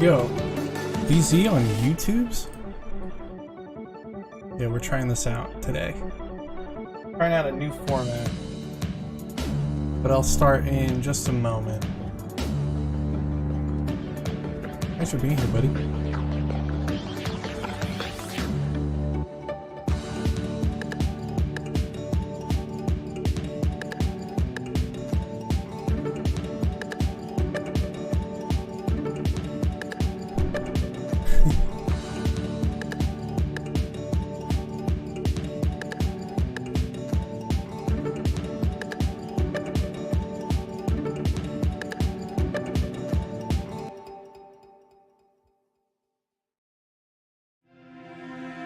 Yo, BZ on YouTube's? Yeah, we're trying this out today. Trying out a new format. But I'll start in just a moment. Thanks for being here, buddy.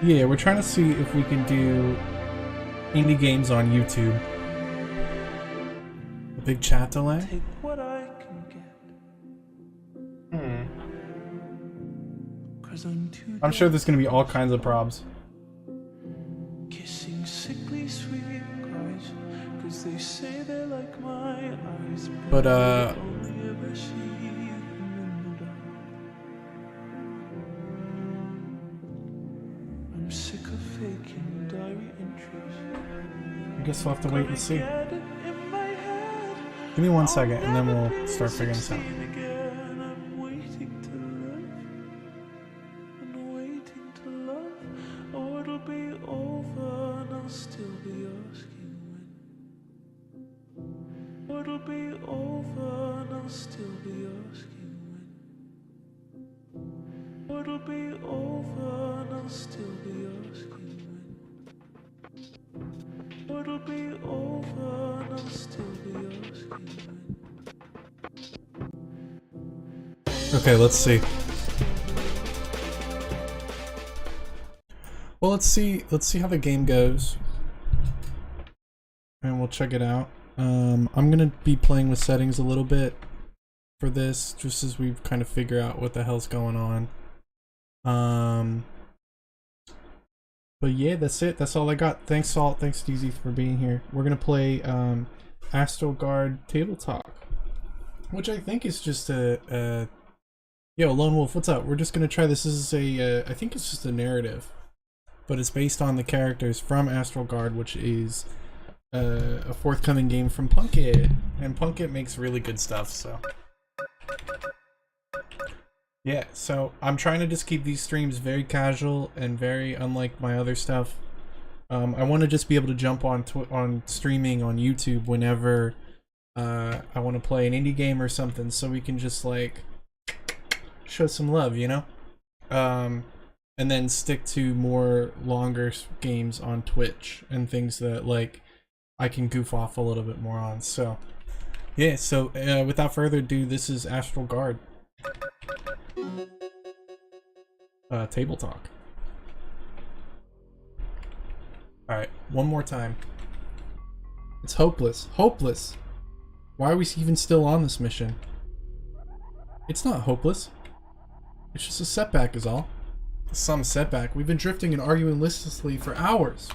Yeah, we're trying to see if we can do indie games on YouTube. A big chat delay? Take what I can get. 'Cause I'm sure there's gonna be all kinds of probs. Kissing sickly sweet cries, 'cause they say they're like my eyes, But only ever see them in the dark. I'm sick of faking diary entries. I guess we'll have to wait and see. Get it in my head. Give me 1 second and then we'll start figuring this out. Again, I'm waiting to love and waiting to love. Oh, it'll be over and I'll still be asking when. Oh, it'll be over and I'll still be asking when. Oh, it'll be over and I'll still be asking when. Oh, it'll be over and I'll still be asking when. Okay, let's see. Well, let's see how the game goes. And we'll check it out. I'm gonna be playing with settings a little bit for this, just as we kind of figure out what the hell's going on. But yeah, that's it. That's all I got. Thanks, Salt. Thanks, DZ, for being here. We're gonna play Astral Guard Table Talk, which I think is just a yo, Lone Wolf, what's up? We're just gonna try this. This is I think it's just a narrative, but it's based on the characters from Astral Guard, which is a forthcoming game from Punkit, and Punkit makes really good stuff. So yeah, so I'm trying to just keep these streams very casual and very unlike my other stuff. I want to just be able to jump on streaming on YouTube whenever I want to play an indie game or something, so we can just like show some love, you know? And then stick to more longer games on Twitch and things that like I can goof off a little bit more on. So yeah, so without further ado, this is Astral Guard. Table talk. Alright, one more time. It's hopeless. Hopeless! Why are we even still on this mission? It's not hopeless. It's just a setback is all. Some setback. We've been drifting and arguing listlessly for hours.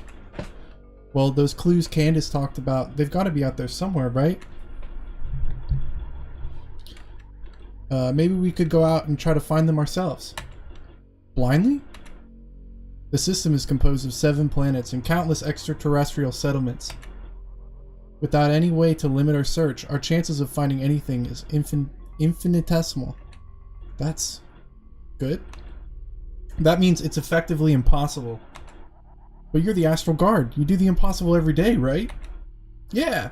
Well, those clues Candace talked about, they've got to be out there somewhere, right? Maybe we could go out and try to find them ourselves. Blindly? The system is composed of 7 planets and countless extraterrestrial settlements. Without any way to limit our search, our chances of finding anything is infinitesimal. That's good. That means it's effectively impossible. But you're the Astral Guard. You do the impossible every day, right? Yeah.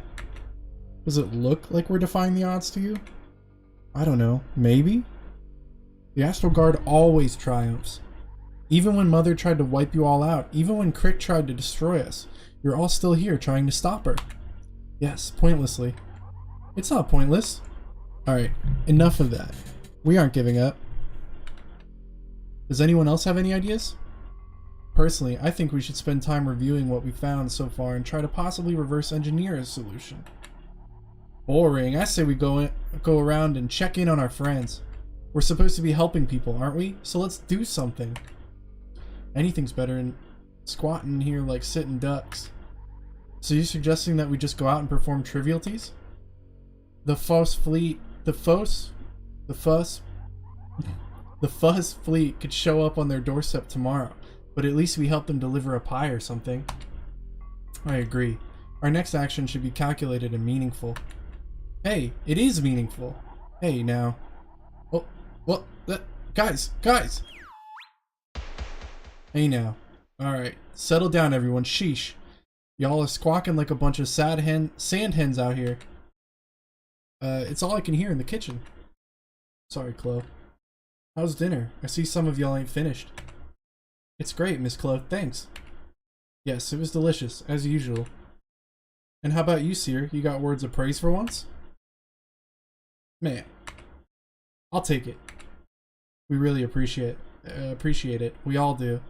Does it look like we're defying the odds to you? I don't know. Maybe? The Astral Guard always triumphs. Even when Mother tried to wipe you all out, even when Crick tried to destroy us, you're all still here trying to stop her. Yes, pointlessly. It's not pointless. Alright, enough of that. We aren't giving up. Does anyone else have any ideas? Personally, I think we should spend time reviewing what we found so far and try to possibly reverse engineer a solution. Boring. I say we go around and check in on our friends. We're supposed to be helping people, aren't we? So let's do something. Anything's better than squatting here like sitting ducks. So you're suggesting that we just go out and perform trivialities? The fuss The Fuzz fleet could show up on their doorstep tomorrow, but at least we help them deliver a pie or something. I agree. Our next action should be calculated and meaningful. Hey, it is meaningful. Hey, now. Oh, well, guys! Hey, now. Alright, settle down, everyone. Sheesh. Y'all are squawking like a bunch of sand hens out here. It's all I can hear in the kitchen. Sorry, Chloe. How's dinner? I see some of y'all ain't finished. It's great, Miss Chloe. Thanks. Yes, it was delicious, as usual. And how about you, Seer? You got words of praise for once? Man, I'll take it. We really appreciate it. We all do.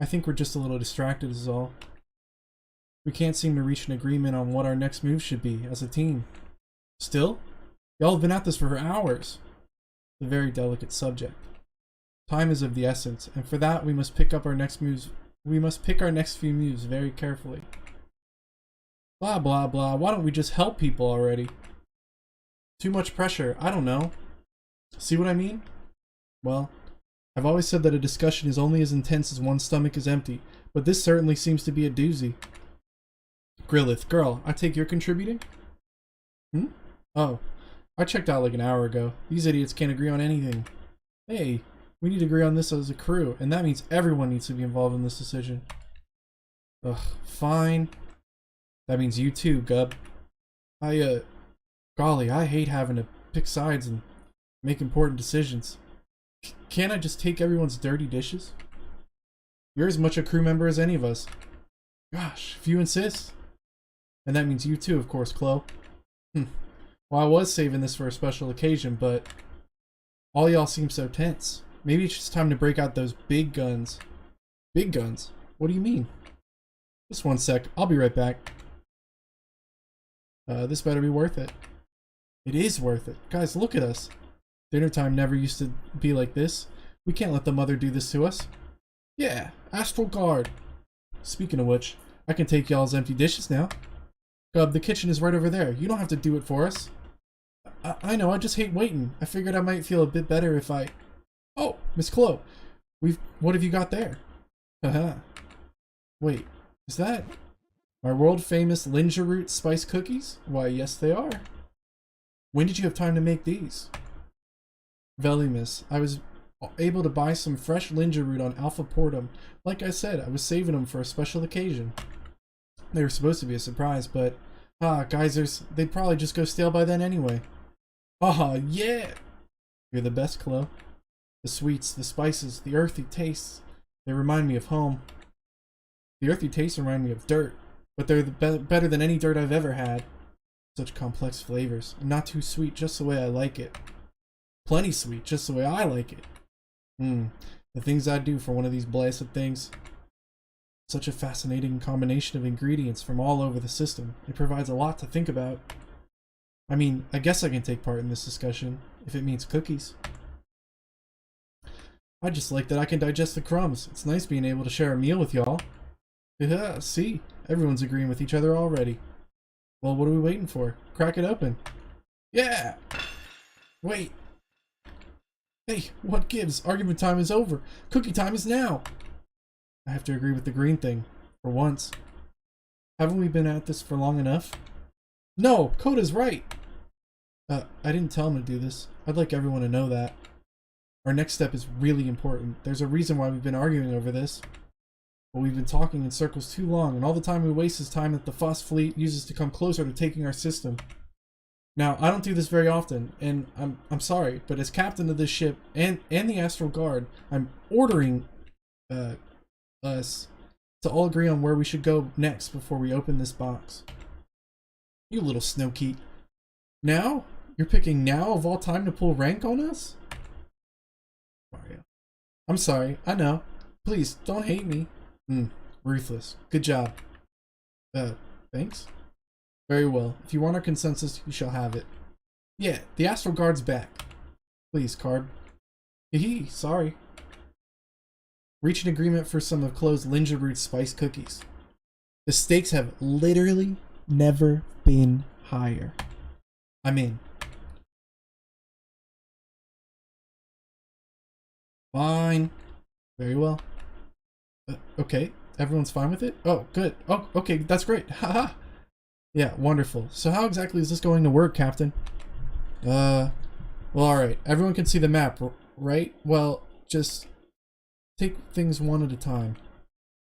I think we're just a little distracted is all. We can't seem to reach an agreement on what our next move should be as a team. Still? Y'all have been at this for hours. It's a very delicate subject. Time is of the essence, and for that we must pick our next few moves very carefully. Blah blah blah, why don't we just help people already? Too much pressure, I don't know. See what I mean? Well, I've always said that a discussion is only as intense as one's stomach is empty, but this certainly seems to be a doozy. Grillith, girl, I take you're contributing? Oh, I checked out like an hour ago. These idiots can't agree on anything. Hey, we need to agree on this as a crew, and that means everyone needs to be involved in this decision. Ugh, fine. That means you too, Gub. Golly, I hate having to pick sides and make important decisions. Can't I just take everyone's dirty dishes? You're as much a crew member as any of us. Gosh, if you insist. And that means you too, of course, Chloe. Well, I was saving this for a special occasion, but all y'all seem so tense. Maybe it's just time to break out those big guns. Big guns? What do you mean? Just one sec, I'll be right back. This better be worth it. It is worth it. Guys, look at us. Dinner time never used to be like this. We can't let the mother do this to us. Yeah, Astral Guard. Speaking of which, I can take y'all's empty dishes now. Gub, the kitchen is right over there. You don't have to do it for us. I know, I just hate waiting. I figured I might feel a bit better if I... Oh, Miss Chloe. What have you got there? Haha. Wait, is that... my world-famous linja root spice cookies? Why, yes they are. When did you have time to make these? Veli, miss. I was able to buy some fresh linja root on Alpha Portum. Like I said, I was saving them for a special occasion. They were supposed to be a surprise, but... geysers, they'd probably just go stale by then anyway. Yeah! You're the best, Chloe. The sweets, the spices, the earthy tastes. They remind me of home. The earthy tastes remind me of dirt, but they're better than any dirt I've ever had. Such complex flavors, and not too sweet, just the way I like it. Plenty sweet, just the way I like it. The things I'd do for one of these blessed things. Such a fascinating combination of ingredients from all over the system. It provides a lot to think about. I mean, I guess I can take part in this discussion, if it means cookies. I just like that I can digest the crumbs. It's nice being able to share a meal with y'all. Yeah, see? Everyone's agreeing with each other already. Well, what are we waiting for? Crack it open. Yeah! Wait. Hey, what gives? Argument time is over. Cookie time is now. I have to agree with the green thing. For once. Haven't we been at this for long enough? No! Coda's right! I didn't tell him to do this. I'd like everyone to know that. Our next step is really important. There's a reason why we've been arguing over this. But we've been talking in circles too long, and all the time we waste is time that the Foss fleet uses to come closer to taking our system. Now, I don't do this very often, and I'm sorry, but as captain of this ship and the Astral Guard, I'm ordering us to all agree on where we should go next before we open this box. You little snowkeet. Now? You're picking now of all time to pull rank on us? Mario. I'm sorry, I know. Please, don't hate me. Ruthless. Good job. Thanks? Very well. If you want our consensus, you shall have it. Yeah, the Astral Guard's back. Please, Carb. Hee, sorry. Reach an agreement for some of Chloe's linja root spice cookies. The stakes have literally never been higher. I'm in. Fine. Very well. Okay, everyone's fine with it? Oh, good. Oh, okay, that's great. Haha. Yeah, wonderful. So how exactly is this going to work, Captain? Well, alright. Everyone can see the map, right? Well, just take things one at a time.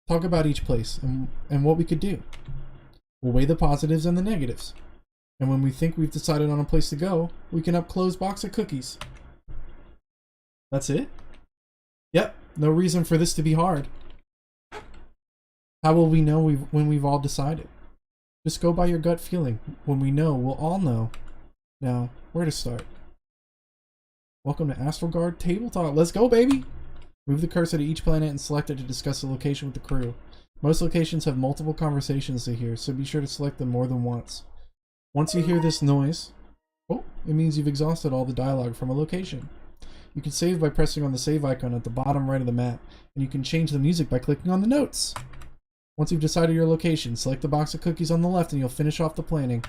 Talk about each place and what we could do. We'll weigh the positives and the negatives. And when we think we've decided on a place to go, we can up-close box of cookies. That's it? Yep, no reason for this to be hard. How will we know when we've all decided? Just go by your gut feeling. When we know, we'll all know. Now, where to start? Welcome to Astral Guard Tabletop. Let's go, baby! Move the cursor to each planet and select it to discuss the location with the crew. Most locations have multiple conversations to hear, so be sure to select them more than once. Once you hear this noise, oh, it means you've exhausted all the dialogue from a location. You can save by pressing on the save icon at the bottom right of the map, and you can change the music by clicking on the notes. Once you've decided your location, select the box of cookies on the left and you'll finish off the planning.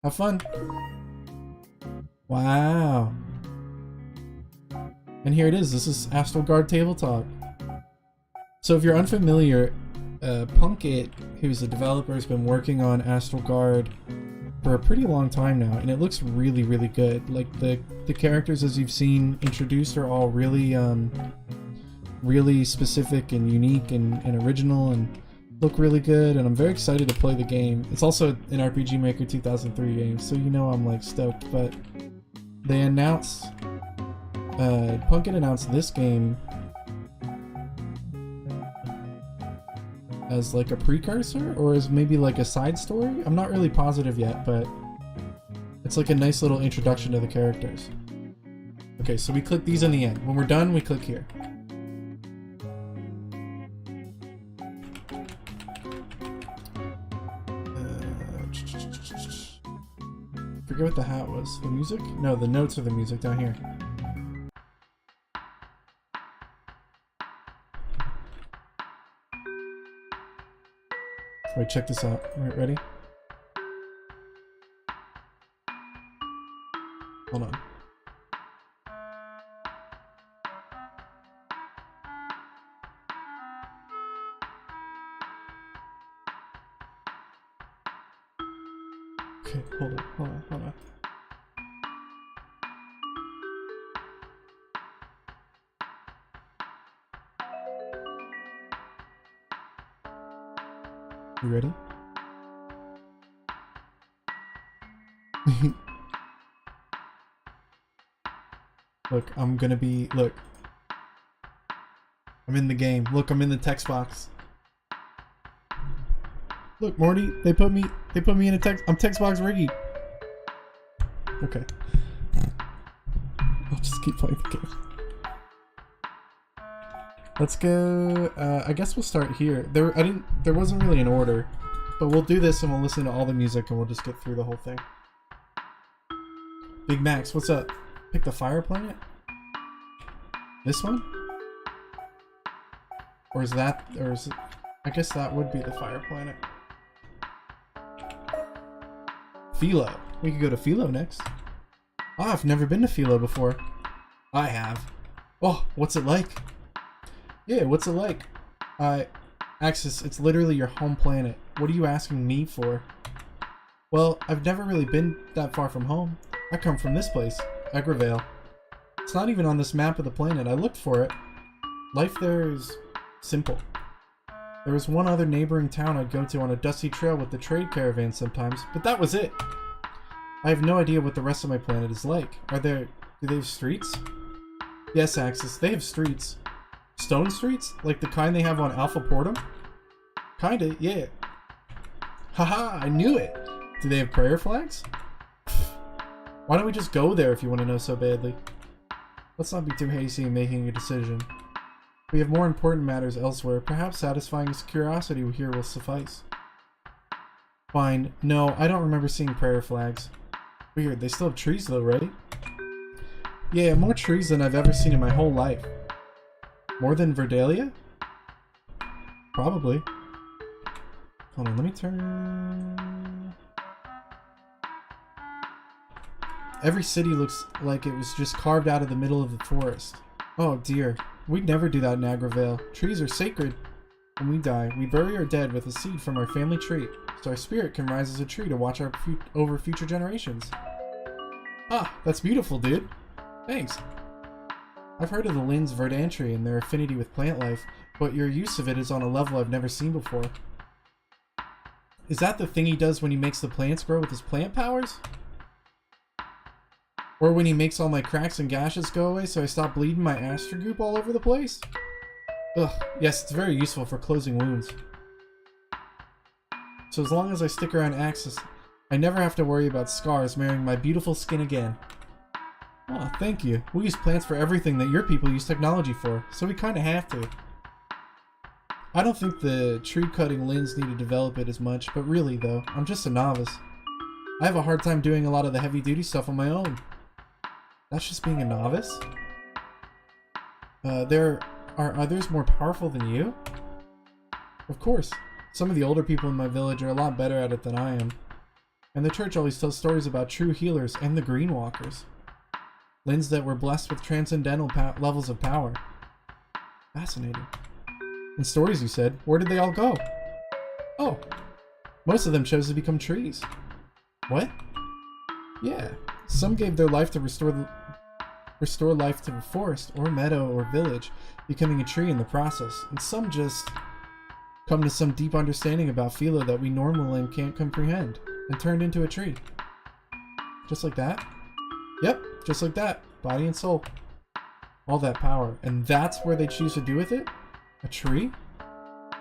Have fun! Wow. And here it is. This is Astral Guard Tabletop. So if you're unfamiliar, Punkit, who's a developer, has been working on Astral Guard for a pretty long time now, and it looks really, really good. Like the characters, as you've seen introduced, are all really, really specific and unique and original and look really good. And I'm very excited to play the game. It's also an RPG Maker 2003 game, so you know I'm like stoked. But they announced, Punkit announced this game as like a precursor or as maybe like a side story. I'm not really positive yet, but it's like a nice little introduction to the characters. Okay, so we click these in the end. When we're done, we click here. Forget what the hat was. The music? No, the notes are the music down here. Wait, check this out. Alright, ready? Hold on. Okay, hold on. You ready? Look, look. I'm in the game. Look, I'm in the text box. Look, Morty, they put me in a I'm text box Ricky. Okay. I'll just keep playing the game. Let's go, I guess we'll start here. There wasn't really an order, but we'll do this and we'll listen to all the music and we'll just get through the whole thing. Big Max, what's up? Pick the fire planet? This one? Or is it, I guess that would be the fire planet. Philo. We could go to Philo next. Ah, I've never been to Philo before. I have. Oh, what's it like? Yeah, what's it like? Axis, it's literally your home planet. What are you asking me for? Well, I've never really been that far from home. I come from this place, Agravale. It's not even on this map of the planet. I looked for it. Life there is simple. There was one other neighboring town I'd go to on a dusty trail with the trade caravan sometimes, but that was it. I have no idea what the rest of my planet is like. Do they have streets? Yes, Axis, they have streets. Stone streets? Like the kind they have on Alpha Portum? Kinda, yeah. Haha, I knew it! Do they have prayer flags? Why don't we just go there if you want to know so badly? Let's not be too hasty in making a decision. We have more important matters elsewhere. Perhaps satisfying his curiosity here will suffice. Fine. No, I don't remember seeing prayer flags. Weird, they still have trees though, right? Yeah, more trees than I've ever seen in my whole life. More than Verdalia? Probably. Hold on, let me turn... Every city looks like it was just carved out of the middle of the forest. Oh dear. we'd never do that in Agravale. Trees are sacred. When we die, we bury our dead with a seed from our family tree, so our spirit can rise as a tree to watch over future generations. Ah, that's beautiful, dude. Thanks. I've heard of the Lynn's verdantry and their affinity with plant life, but your use of it is on a level I've never seen before. Is that the thing he does when he makes the plants grow with his plant powers? Or when he makes all my cracks and gashes go away so I stop bleeding my astral goop all over the place? Ugh, yes, it's very useful for closing wounds. So as long as I stick around Axis, I never have to worry about scars marring my beautiful skin again. Aw, thank you. We use plants for everything that your people use technology for, so we kinda have to. I don't think the tree-cutting Lins need to develop it as much, but really though, I'm just a novice. I have a hard time doing a lot of the heavy-duty stuff on my own. That's just being a novice? There are others more powerful than you? Of course. Some of the older people in my village are a lot better at it than I am. And the church always tells stories about true healers and the Green Walkers. Lins that were blessed with transcendental levels of power. Fascinating. And stories, you said. Where did they all go? Oh. Most of them chose to become trees. What? Yeah. Some gave their life to restore life to the forest, or meadow, or village, becoming a tree in the process. And some just come to some deep understanding about Philo that we normal Lin can't comprehend, and turned into a tree. Just like that? Yep, just like that. Body and soul. All that power. And that's where they choose to do with it? A tree?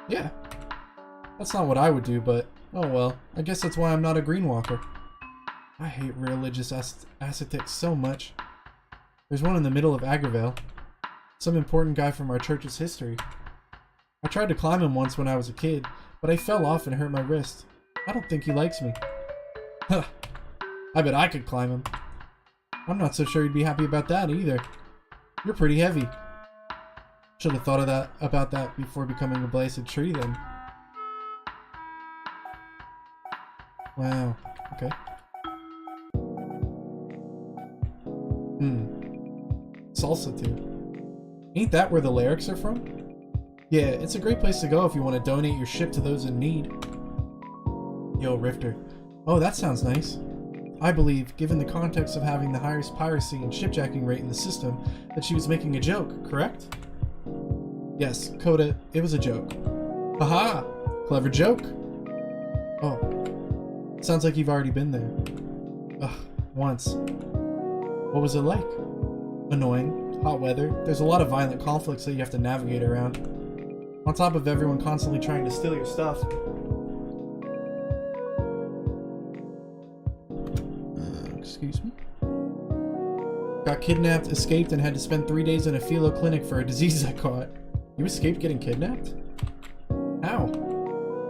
Yeah. That's not what I would do, but oh well. I guess that's why I'm not a Green Walker. I hate religious ascetics so much. There's one in the middle of Agravale. Some important guy from our church's history. I tried to climb him once when I was a kid, but I fell off and hurt my wrist. I don't think he likes me. Huh. I bet I could climb him. I'm not so sure he'd be happy about that either. You're pretty heavy. Should have thought of about that before becoming a blasted tree then. Wow. Okay. Salsa too. Ain't that where the lyrics are from? Yeah, it's a great place to go if you want to donate your ship to those in need. Yo, Rifter. Oh, that sounds nice. I believe, given the context of having the highest piracy and shipjacking rate in the system, that she was making a joke, correct? Yes, Coda, it was a joke. Haha! Clever joke! Oh. Sounds like you've already been there. Ugh, once. What was it like? Annoying. Hot weather. There's a lot of violent conflicts that you have to navigate around. On top of everyone constantly trying to steal your stuff. Excuse me? Got kidnapped, escaped, and had to spend 3 days in a philo clinic for a disease I caught. You escaped getting kidnapped? How?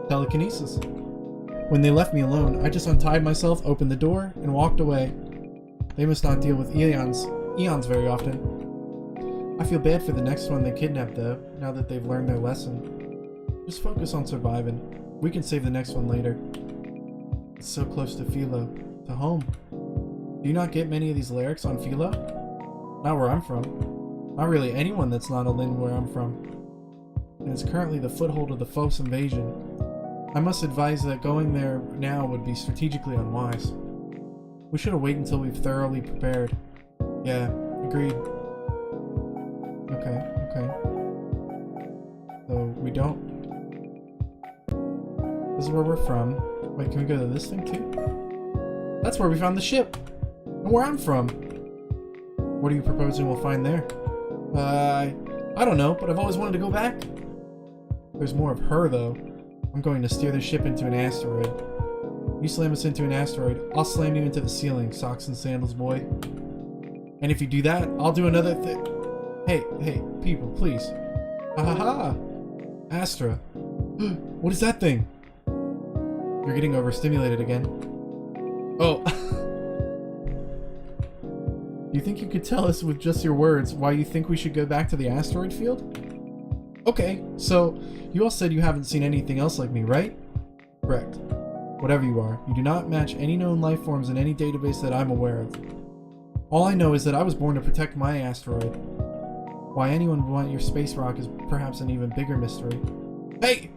Telekinesis. When they left me alone, I just untied myself, opened the door, and walked away. They must not deal with eons very often. I feel bad for the next one they kidnapped though, now that they've learned their lesson. Just focus on surviving. We can save the next one later. It's so close to Philo. To home. Do you not get many of these lyrics on Philo? Not where I'm from. Not really anyone that's not a Lin where I'm from. And it's currently the foothold of the Phos invasion. I must advise that going there now would be strategically unwise. We should have waited until we've thoroughly prepared. Yeah, agreed. Okay. So, we don't... This is where we're from. Wait, can we go to this thing too? That's where we found the ship! And where I'm from! What are you proposing we'll find there? I don't know, but I've always wanted to go back. There's more of her, though. I'm going to steer the ship into an asteroid. You slam us into an asteroid, I'll slam you into the ceiling, socks and sandals boy. And if you do that, I'll do another thing. Hey, people, please. Ha ha ha! Astra. What is that thing? You're getting overstimulated again. Oh. You think you could tell us with just your words why you think we should go back to the asteroid field? Okay, so you all said you haven't seen anything else like me, right? Correct. Whatever you are, you do not match any known life forms in any database that I'm aware of. All I know is that I was born to protect my asteroid. Why anyone would want your space rock is perhaps an even bigger mystery. Hey!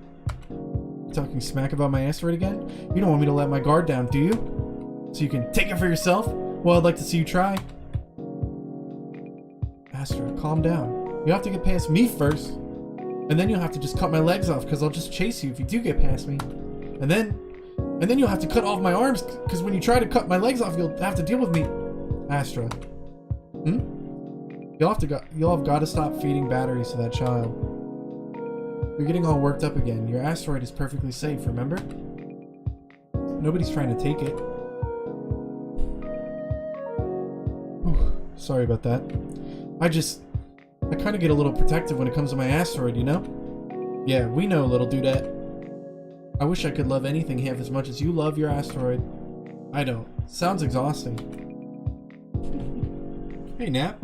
You talking smack about my asteroid again? You don't want me to let my guard down, do you? So you can take it for yourself? Well, I'd like to see you try. Astra, calm down. You have to get past me first. And then you'll have to just cut my legs off, because I'll just chase you if you do get past me. And then you'll have to cut off my arms, because when you try to cut my legs off, you'll have to deal with me. Astra. You'll have got to stop feeding batteries to that child. You're getting all worked up again. Your asteroid is perfectly safe, remember? Nobody's trying to take it. Whew, sorry about that. I kind of get a little protective when it comes to my asteroid, you know? Yeah, we know, little dudette. I wish I could love anything half as much as you love your asteroid. I don't. Sounds exhausting. Hey, Nap.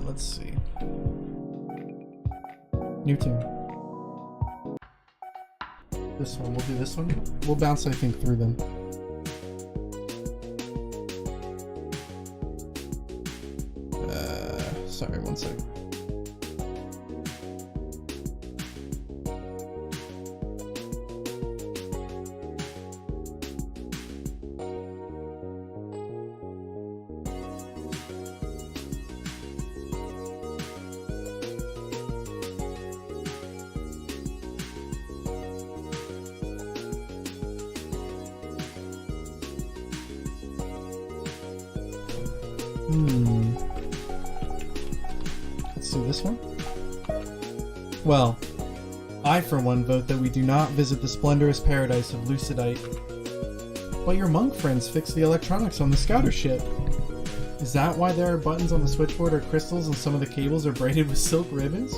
Let's see. New tune. This one. We'll do this one. We'll bounce, I think, through them. Sorry, one sec. Let's see this one. Well, I for one vote that we do not visit the splendorous paradise of Lucidite. But your monk friends fixed the electronics on the scouter ship. Is that why there are buttons on the switchboard or crystals and some of the cables are braided with silk ribbons?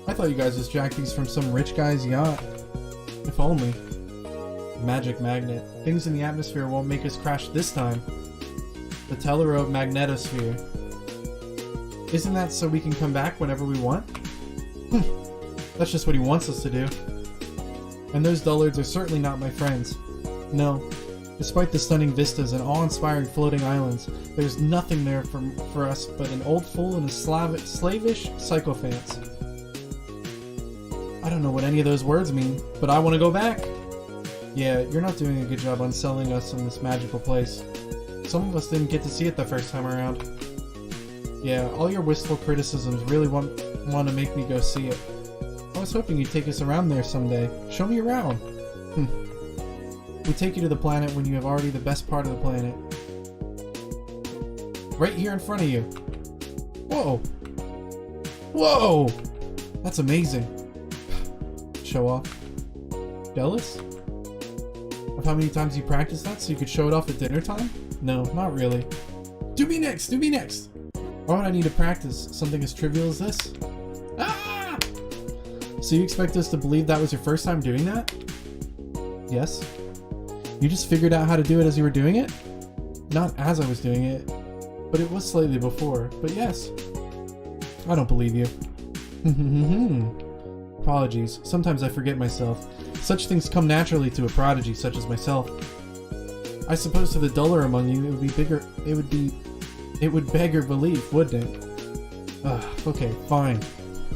I thought you guys just jacked these from some rich guy's yacht. If only. Magic magnet. Things in the atmosphere won't make us crash this time. The Telerobe magnetosphere. Isn't that so we can come back whenever we want? That's just what he wants us to do. And those dullards are certainly not my friends. No. Despite the stunning vistas and awe-inspiring floating islands, there's nothing there for us but an old fool and a slavish sycophants. I don't know what any of those words mean, but I want to go back. Yeah, you're not doing a good job on selling us in this magical place. Some of us didn't get to see it the first time around. Yeah, all your wistful criticisms really want to make me go see it. I was hoping you'd take us around there someday. Show me around. We take you to the planet when you have already the best part of the planet. Right here in front of you. Whoa. Whoa! That's amazing. Show off. Jealous? Of how many times you practiced that so you could show it off at dinner time? No, not really. Do me next! Do me next! Why would I need to practice something as trivial as this? Ah! So you expect us to believe that was your first time doing that? Yes. You just figured out how to do it as you were doing it? Not as I was doing it, but it was slightly before, but yes. I don't believe you. Apologies, sometimes I forget myself. Such things come naturally to a prodigy such as myself. I suppose to the duller among you, it would beggar belief, wouldn't it? Okay, fine.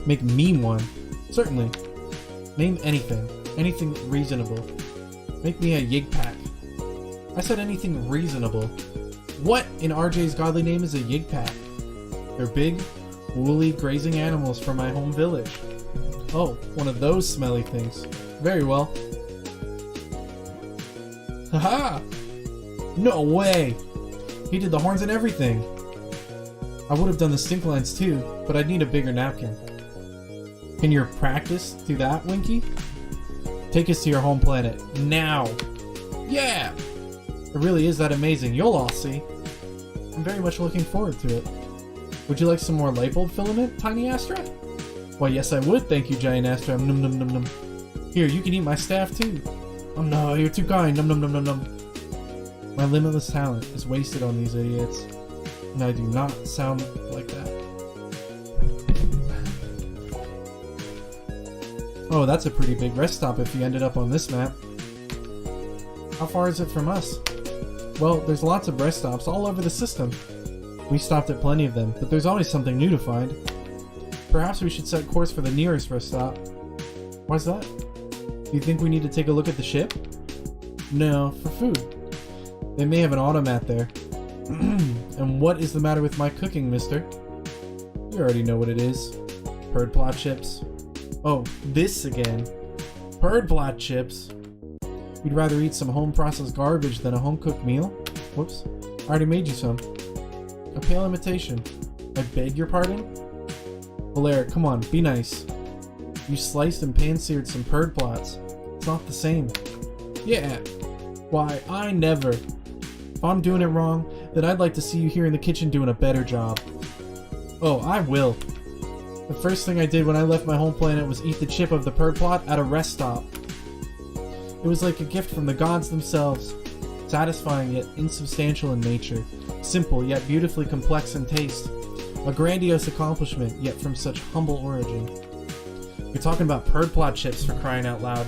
Make me one. Certainly. Name anything. Anything reasonable. Make me a yig pack. I said anything reasonable. What in RJ's godly name is a yig pack? They're big, woolly, grazing animals from my home village. Oh, one of those smelly things. Very well. Haha! No way! He did the horns and everything. I would have done the stink lines too, but I'd need a bigger napkin. Can your practice do that, Winky? Take us to your home planet. Now! Yeah! It really is that amazing. You'll all see. I'm very much looking forward to it. Would you like some more light bulb filament, Tiny Astra? Why, yes I would, thank you, Giant Astra. Num num num num. Here, you can eat my staff too. Oh no, you're too kind. Num num num num num. My limitless talent is wasted on these idiots. And I do not sound like that. Oh, that's a pretty big rest stop if you ended up on this map. How far is it from us? Well, there's lots of rest stops all over the system. We stopped at plenty of them, but there's always something new to find. Perhaps we should set course for the nearest rest stop. Why's that? Do you think we need to take a look at the ship? No, for food. They may have an automat there. And what is the matter with my cooking, mister? You already know what it is. Perd plot chips. Oh, this again. Perd plot chips. You'd rather eat some home-processed garbage than a home-cooked meal? Whoops. I already made you some. A pale imitation. I beg your pardon? Valera, come on, be nice. You sliced and pan-seared some perd plots. It's not the same. Yeah. Why, I never. If I'm doing it wrong, then I'd like to see you here in the kitchen doing a better job. Oh, I will. The first thing I did when I left my home planet was eat the chip of the perd plot at a rest stop. It was like a gift from the gods themselves. Satisfying yet insubstantial in nature. Simple yet beautifully complex in taste. A grandiose accomplishment yet from such humble origin. You're talking about perd plot chips, for crying out loud.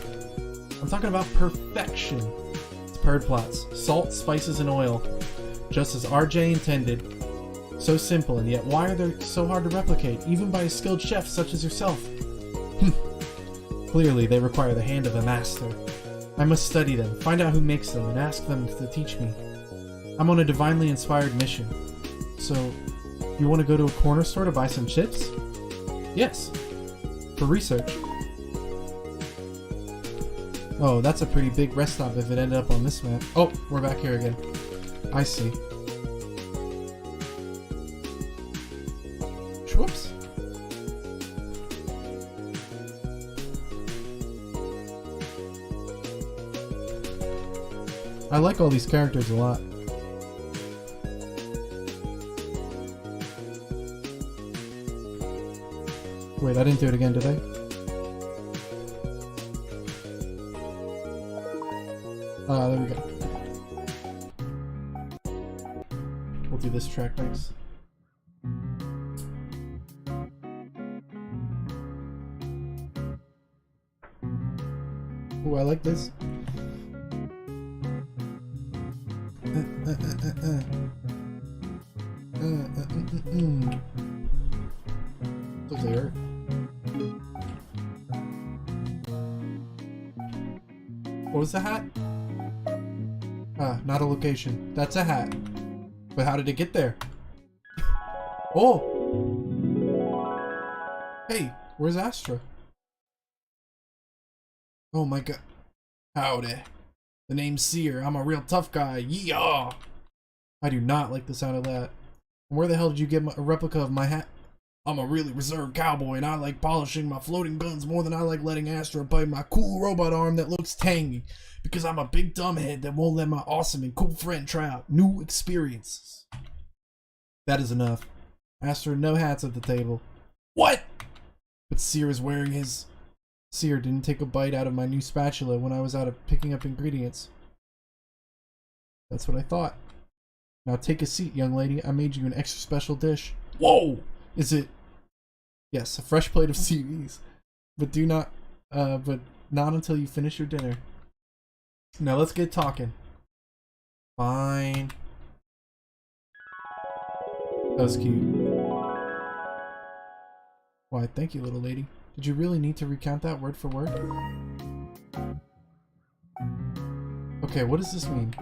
I'm talking about perfection. It's perd plots. Salt, spices, and oil. Just as RJ intended. So simple, and yet why are they so hard to replicate, even by a skilled chef such as yourself? Clearly, they require the hand of a master. I must study them, find out who makes them, and ask them to teach me. I'm on a divinely inspired mission. So, you want to go to a corner store to buy some chips? Yes. For research. Oh, that's a pretty big rest stop if it ended up on this map. Oh, we're back here again. I see. Whoops. I like all these characters a lot. Wait, I didn't do it again, did I? There we go. We'll do this track next. Ooh, I like this. Those hurt. What was the hat? Ah, not a location. That's a hat. But how did it get there? Oh! Hey, where's Astra? Oh my god. Howdy. The name's Seer. I'm a real tough guy. Yeah! I do not like the sound of that. And where the hell did you get a replica of my hat? I'm a really reserved cowboy and I like polishing my floating guns more than I like letting Astra bite my cool robot arm that looks tangy. Because I'm a big dumbhead that won't let my awesome and cool friend try out new experiences. That is enough. Astra, no hats at the table. What? But Seer is wearing his... Seer didn't take a bite out of my new spatula when I was out of picking up ingredients. That's what I thought. Now take a seat, young lady. I made you an extra special dish. Whoa! Is it... Yes, a fresh plate of CVs. But do not... but not until you finish your dinner. Now let's get talking. Fine. That was cute. Why, thank you, little lady. Did you really need to recount that word for word? Okay, what does this mean?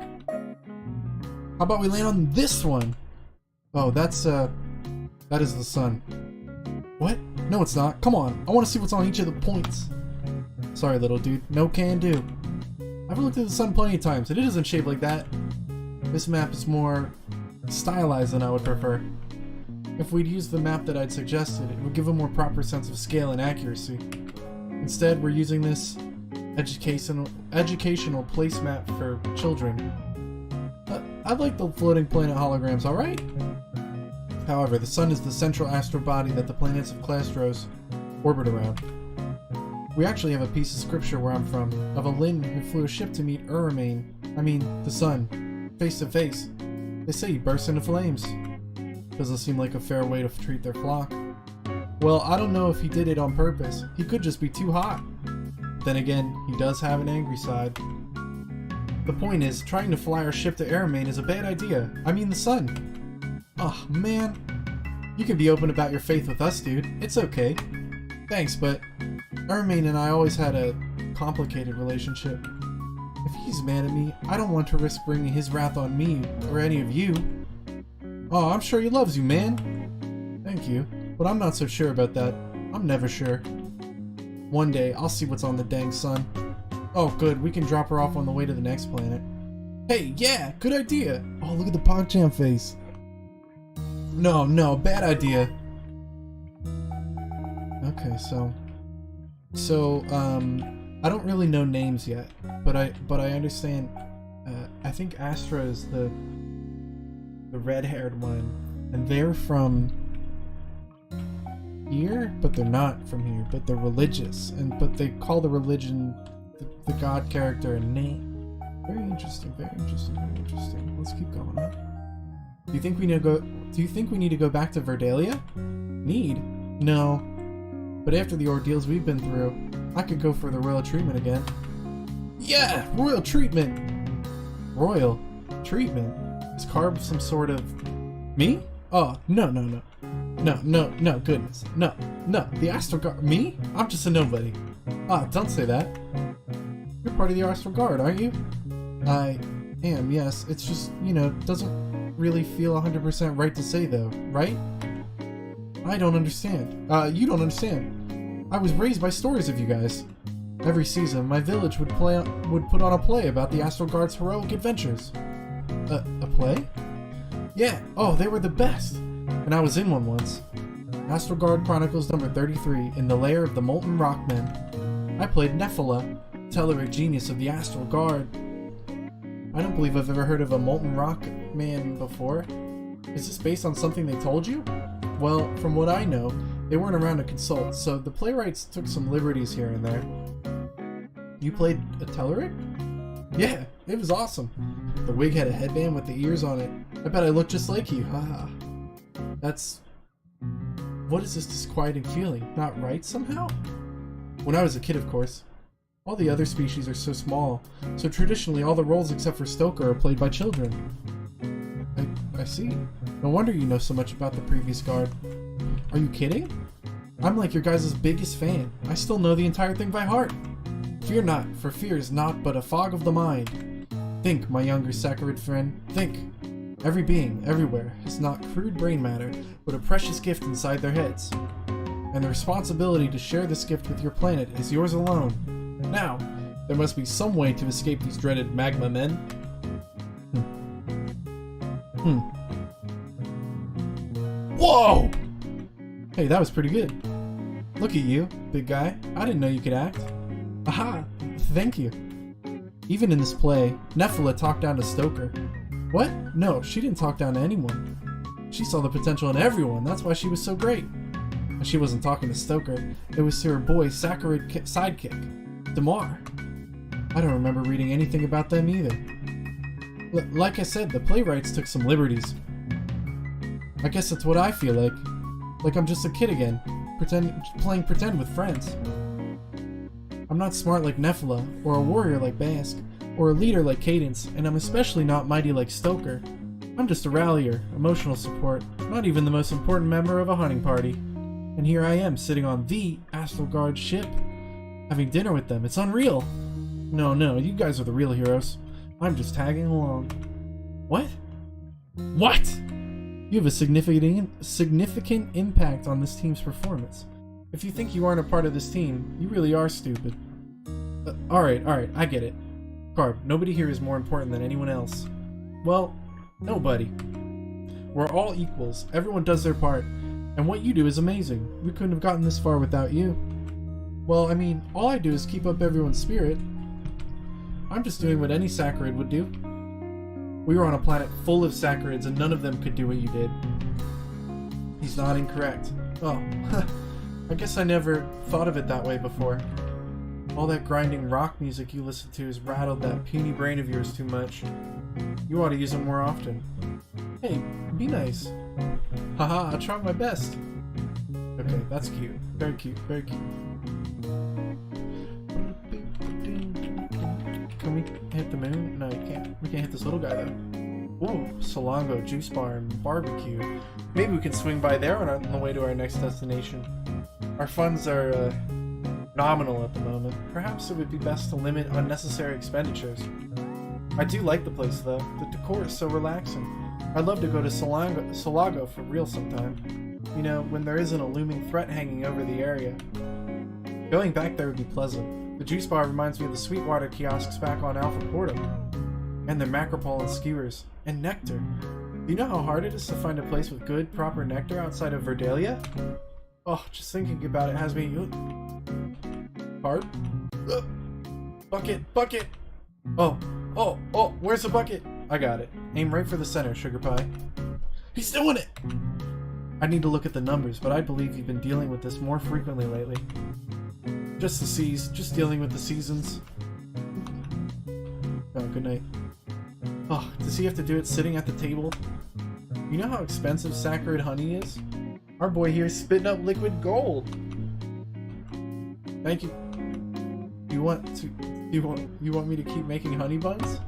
How about we land on this one? Oh, that's, that is the sun. What? No, it's not. Come on. I want to see what's on each of the points. Sorry, little dude. No can do. I've looked at the sun plenty of times, and it isn't shaped like that. This map is more stylized than I would prefer. If we'd used the map that I'd suggested, it would give a more proper sense of scale and accuracy. Instead, we're using this educational placemat for children. I like the floating planet holograms, alright? However, the sun is the central astral body that the planets of Klastros orbit around. We actually have a piece of scripture where I'm from, of a Lin who flew a ship to meet the sun, face to face. They say he burst into flames. Doesn't seem like a fair way to treat their flock. Well, I don't know if he did it on purpose. He could just be too hot. Then again, he does have an angry side. The point is, trying to fly our ship to Aramane is a bad idea. I mean the sun. Oh, man. You can be open about your faith with us, dude. It's okay. Thanks, but Aramane and I always had a complicated relationship. If he's mad at me, I don't want to risk bringing his wrath on me or any of you. Oh, I'm sure he loves you, man. Thank you, but I'm not so sure about that. I'm never sure. One day, I'll see what's on the dang sun. Oh, good, we can drop her off on the way to the next planet. Hey, yeah, good idea. Oh, look at the PogChamp face. No, bad idea. Okay, so I don't really know names yet, but I understand. I think Astra is the red-haired one, and they're from here, but they're not from here. But they're religious, but they call the religion the god character a name. Very interesting. Very interesting. Very interesting. Let's keep going on. Do you think we need to go back to Verdalia? Need? No. But after the ordeals we've been through, I could go for the royal treatment again. Yeah! Royal treatment! Royal treatment? Is Carb some sort of... Me? Oh, no, goodness. No, the Astral Guard... Me? I'm just a nobody. Ah, don't say that. You're part of the Astral Guard, aren't you? I am, yes. It's just, doesn't really feel 100% right to say though, right? I don't understand. You don't understand. I was raised by stories of you guys. Every season, my village would put on a play about the Astral Guard's heroic adventures. A play? Yeah. Oh, they were the best. And I was in one once. Astral Guard Chronicles number 33, In the Lair of the Molten Rockmen. I played Nephila, Telluric genius of the Astral Guard. I don't believe I've ever heard of a Molten Rock Man before. Is this based on something they told you? Well, from what I know, they weren't around to consult, so the playwrights took some liberties here and there. You played a Telluric? Yeah, it was awesome. The wig had a headband with the ears on it. I bet I looked just like you, haha. What is this disquieting feeling? Not right somehow? When I was a kid, of course. All the other species are so small, so traditionally all the roles except for Stoker are played by children. I see. No wonder you know so much about the previous guard. Are you kidding? I'm like your guys' biggest fan. I still know the entire thing by heart. Fear not, for fear is naught but a fog of the mind. Think, my younger saccharine friend, think. Every being, everywhere, has not crude brain matter, but a precious gift inside their heads. And the responsibility to share this gift with your planet is yours alone. Now, there must be some way to escape these dreaded magma men. Whoa! Hey, that was pretty good. Look at you, big guy. I didn't know you could act. Aha! Thank you. Even in this play, Nephila talked down to Stoker. What? No, she didn't talk down to anyone. She saw the potential in everyone, that's why she was so great. And she wasn't talking to Stoker, it was to her boy saccharine sidekick, Damar. I don't remember reading anything about them either. Like I said, the playwrights took some liberties. I guess that's what I feel like. Like I'm just a kid again, playing pretend with friends. I'm not smart like Nephila, or a warrior like Bask, or a leader like Cadence, and I'm especially not mighty like Stoker. I'm just a rallier, emotional support, not even the most important member of a hunting party. And here I am, sitting on the Astral Guard ship, having dinner with them. It's unreal! No, you guys are the real heroes. I'm just tagging along. What? What? You have a significant impact on this team's performance. If you think you aren't a part of this team, you really are stupid. Alright, I get it. Carb, nobody here is more important than anyone else. Well, nobody. We're all equals, everyone does their part, and what you do is amazing. We couldn't have gotten this far without you. Well, I mean, all I do is keep up everyone's spirit. I'm just doing what any saccharid would do. We were on a planet full of saccarids and none of them could do what you did. He's not incorrect. Oh, I guess I never thought of it that way before. All that grinding rock music you listen to has rattled that puny brain of yours too much. You ought to use it more often. Hey, be nice. Haha, I'll try my best. Okay, that's cute. Very cute, very cute. Can we hit hit the moon? No, you can't. We can't hit this little guy though. Ooh, Salongo, Juice Bar, and Barbecue. Maybe we can swing by there on the way to our next destination. Our funds are nominal at the moment. Perhaps it would be best to limit unnecessary expenditures. I do like the place though. The decor is so relaxing. I'd love to go to Solago for real sometime. You know, when there isn't a looming threat hanging over the area. Going back there would be pleasant. The juice bar reminds me of the Sweetwater kiosks back on Alpha Portum. And their macropole and skewers. And nectar. Do you know how hard it is to find a place with good, proper nectar outside of Verdalia? Oh, just thinking about it has me... Hard? Bucket! Bucket! Oh, where's the bucket? I got it. Aim right for the center, Sugar Pie. He's doing it! I need to look at the numbers, but I believe you've been dealing with this more frequently lately. Just the seas, just dealing with the seasons. Oh, good night. Oh, does he have to do it sitting at the table? You know how expensive saccharid honey is? Our boy here is spitting up liquid gold. Thank you. You want me to keep making honey buns?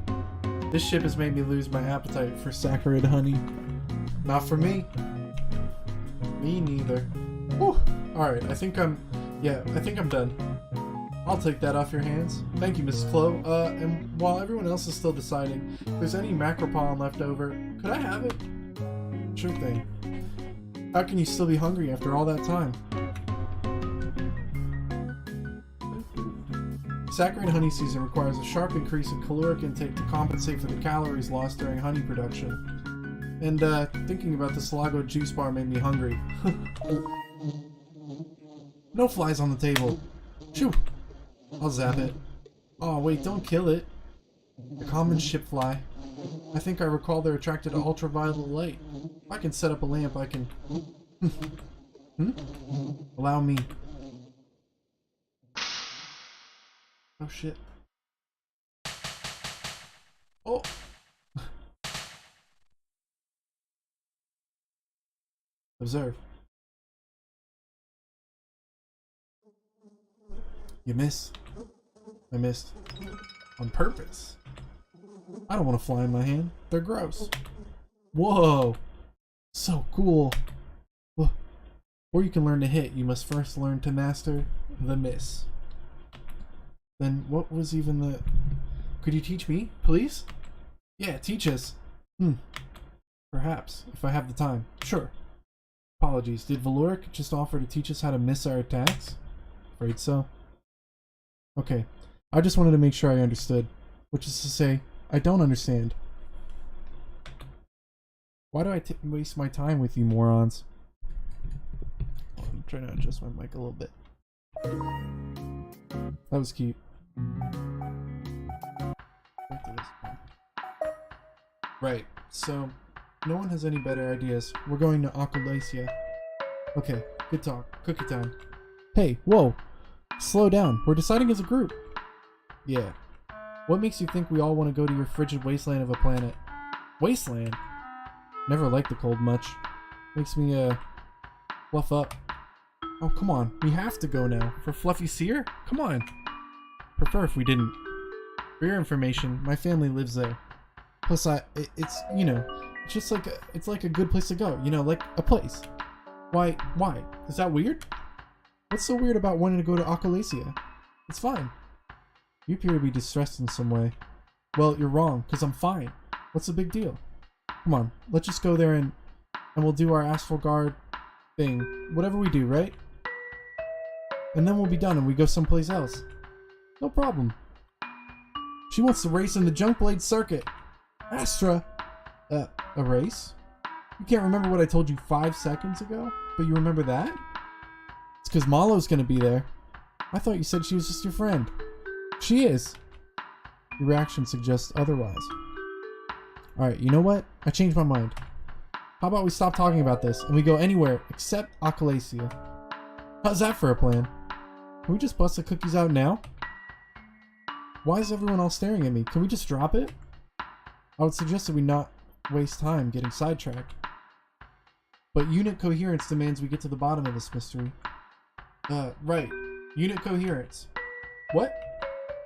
This ship has made me lose my appetite for saccharid honey. Not for me. Me neither. Whew. Alright, I think I'm done. I'll take that off your hands. Thank you, Mrs. Chloe. And while everyone else is still deciding, if there's any macropollen left over, could I have it? Sure thing. How can you still be hungry after all that time? Saccharine honey season requires a sharp increase in caloric intake to compensate for the calories lost during honey production. And, thinking about the Solago juice bar made me hungry. No flies on the table. Shoo! I'll zap it. Oh, wait, don't kill it. The common ship fly. I think I recall they're attracted to ultraviolet light. If I can set up a lamp, I can... Allow me. Oh, shit. Oh! Observe. You miss. I missed. On purpose. I don't want to fly in my hand. They're gross. Whoa! So cool. Before you can learn to hit, you must first learn to master the miss. Then what was even the... Could you teach me, please? Yeah, teach us. Perhaps, if I have the time. Sure. Apologies. Did Valoric just offer to teach us how to miss our attacks? Afraid so. Okay. I just wanted to make sure I understood. Which is to say, I don't understand. Why do I waste my time with you morons? I'm trying to adjust my mic a little bit. That was cute. Back to this. Right, so no one has any better ideas. We're going to Aqualacia. Okay, good talk. Cookie time. Hey, whoa! Slow down. We're deciding as a group. Yeah. What makes you think we all want to go to your frigid wasteland of a planet? Wasteland? Never liked the cold much. Makes me, fluff up. Oh, come on. We have to go now. For Fluffy Seer? Come on. Prefer if we didn't. For your information, my family lives there. Plus, it's, you know, it's just like it's like a good place to go. You know, like a place. Why? Is that weird? What's so weird about wanting to go to Aqualacia? It's fine. You appear to be distressed in some way. Well, you're wrong, because I'm fine. What's the big deal? Come on, let's just go there and we'll do our Astral Guard thing. Whatever we do, right? And then we'll be done and we go someplace else. No problem. She wants to race in the Junk Blade Circuit. Astra! A race? You can't remember what I told you 5 seconds ago? But you remember that? It's because Malo's gonna be there. I thought you said she was just your friend. She is. Your reaction suggests otherwise. Alright, you know what? I changed my mind. How about we stop talking about this and we go anywhere except Aqualacia? How's that for a plan? Can we just bust the cookies out now? Why is everyone all staring at me? Can we just drop it? I would suggest that we not waste time getting sidetracked. But unit coherence demands we get to the bottom of this mystery. Right. Unit coherence. What?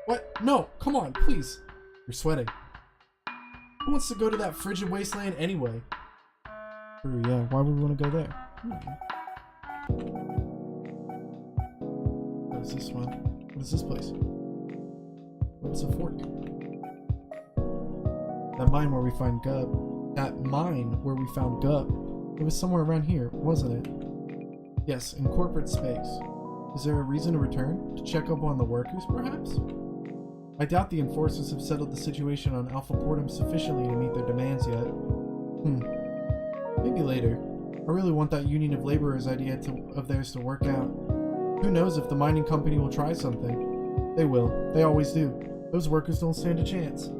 What? No, come on, please. You're sweating. Who wants to go to that frigid wasteland anyway? True, yeah. Why would we want to go there? What is this one? What is this place? What's a fork? That mine where we find Gub. That mine where we found Gub. It was somewhere around here, wasn't it? Yes, in corporate space. Is there a reason to return? To check up on the workers, perhaps? I doubt the enforcers have settled the situation on Alpha Portum sufficiently to meet their demands yet. Maybe later. I really want that union of laborers idea of theirs to work out. Who knows if the mining company will try something? They will. They always do. Those workers don't stand a chance.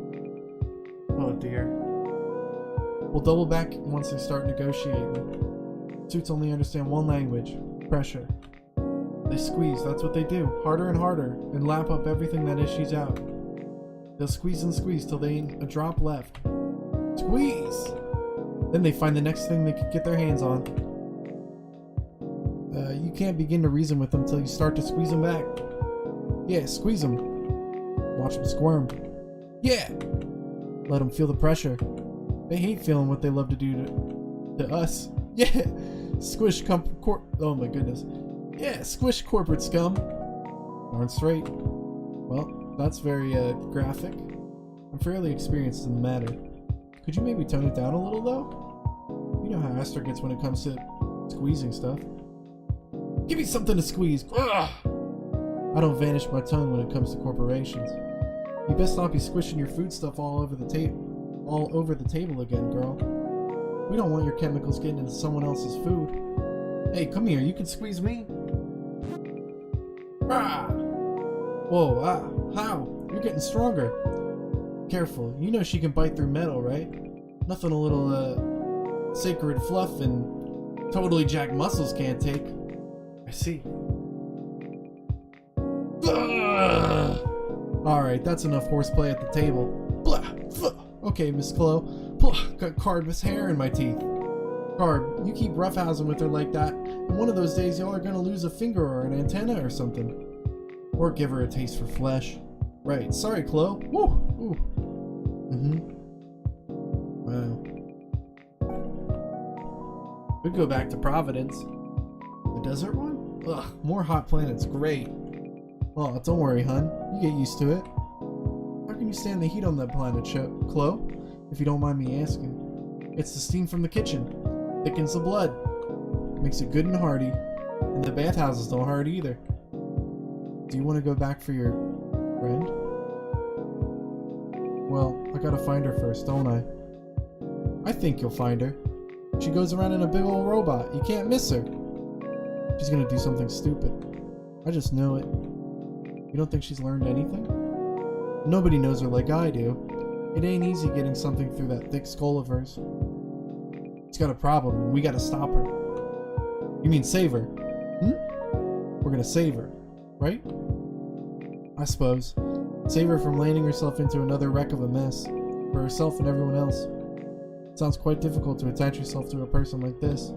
Oh dear. We'll double back once they start negotiating. Suits only understand one language. Pressure. They squeeze, that's what they do. Harder and harder, and lap up everything that issues out. They'll squeeze and squeeze till they ain't a drop left. Squeeze! Then they find the next thing they could get their hands on. You can't begin to reason with them till you start to squeeze them back. Yeah, squeeze them. Watch them squirm. Yeah! Let them feel the pressure. They hate feeling what they love to do to us. Yeah! Squish oh my goodness. Yeah, squish corporate scum. Darn straight. Well, that's very graphic. I'm fairly experienced in the matter. Could you maybe tone it down a little though? You know how Astral gets when it comes to squeezing stuff. Give me something to squeeze. Ugh! I don't vanish my tongue when it comes to corporations. You best not be squishing your food stuff all over the table again, girl. We don't want your chemicals getting into someone else's food. Hey, come here, you can squeeze me? Ah! Whoa, how? You're getting stronger. Careful, you know she can bite through metal, right? Nothing a little, sacred fluff and totally jacked muscles can't take. I see. Alright, that's enough horseplay at the table. Blah! Okay, Miss Chloe. Got Card's hair in my teeth. Card, you keep roughhousing with her like that, and one of those days y'all are gonna lose a finger or an antenna or something. Or give her a taste for flesh. Right, sorry, Chloe. Woo! Ooh. Wow. We'd go back to Providence. The desert one? Ugh, more hot planets, great. Oh, don't worry, hun. You get used to it. How can you stand the heat on that planet, Chloe? If you don't mind me asking. It's the steam from the kitchen. Thickens the blood. Makes it good and hearty. And the bathhouses don't hurt either. Do you want to go back for your friend? Well, I gotta find her first, don't I? I think you'll find her. She goes around in a big old robot. You can't miss her. She's gonna do something stupid. I just know it. You don't think she's learned anything? Nobody knows her like I do. It ain't easy getting something through that thick skull of hers. She's got a problem, and we gotta stop her. You mean save her? We're gonna save her, right? I suppose. Save her from landing herself into another wreck of a mess. For herself and everyone else. It sounds quite difficult to attach yourself to a person like this.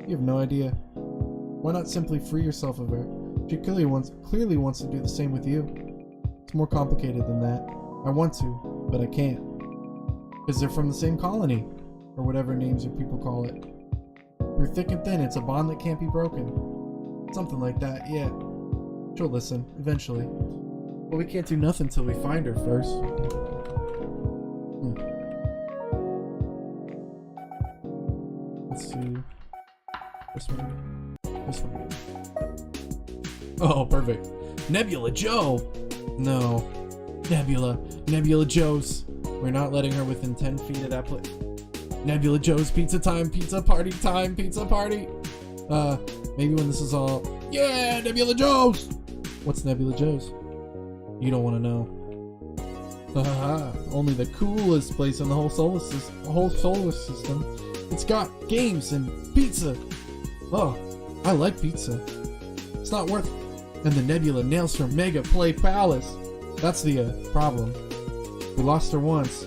You have no idea. Why not simply free yourself of her? She clearly wants to do the same with you. It's more complicated than that. I want to, but I can't. Because they're from the same colony. Or whatever names your people call it. Through thick and thin, it's a bond that can't be broken. Something like that, yeah. She'll listen, eventually. But we can't do nothing till we find her first. Let's see. This one. This one. Oh, perfect. Nebula Joe! No. Nebula Joe's. We're not letting her within 10 feet of that place. Nebula Joe's pizza time, pizza party time, pizza party. Maybe when this is all. Yeah, Nebula Joe's! What's Nebula Joe's? You don't want to know. Only the coolest place in the whole solar system. It's got games and pizza. Oh, I like pizza. It's not worth. And the Nebula nails from Mega Play Palace. That's the problem. We lost her once.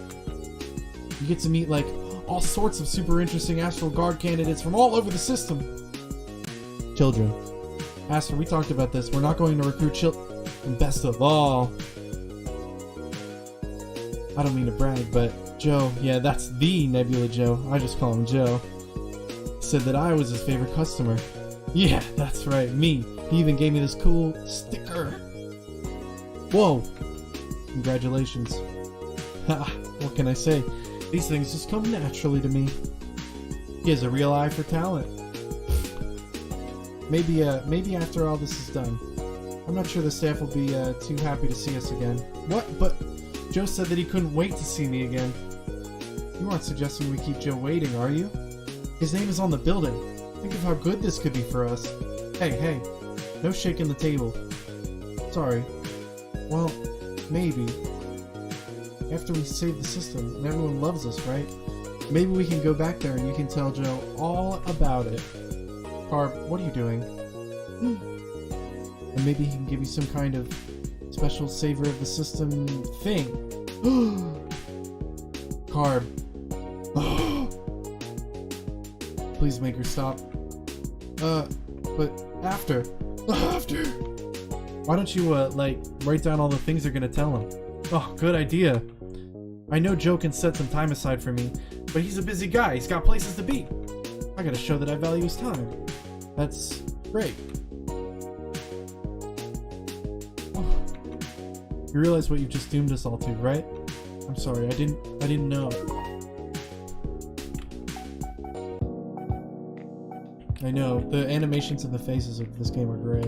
You get to meet like all sorts of super interesting Astral Guard candidates from all over the system. Children. Astral, we talked about this. We're not going to recruit children. And best of all, I don't mean to brag, but Joe, yeah, that's the Nebula Joe, I just call him Joe, said that I was his favorite customer. Yeah, that's right, me. He even gave me this cool sticker. Whoa. Congratulations. Ha, what can I say? These things just come naturally to me. He has a real eye for talent. Maybe after all this is done. I'm not sure the staff will be too happy to see us again. What? But Joe said that he couldn't wait to see me again. You aren't suggesting we keep Joe waiting, are you? His name is on the building. Think of how good this could be for us. Hey, no shaking the table. Sorry. Well, maybe. After we save the system, and everyone loves us, right? Maybe we can go back there and you can tell Joe all about it. Carb, what are you doing? And maybe he can give you some kind of special savor of the system thing. Carb. Please make her stop. But after. After. Why don't you, write down all the things you're gonna tell him? Oh, good idea. I know Joe can set some time aside for me, but he's a busy guy. He's got places to be. I gotta show that I value his time. That's great. Oh. You realize what you've just doomed us all to, right? I'm sorry, I didn't know. I know, the animations and the faces of this game are great.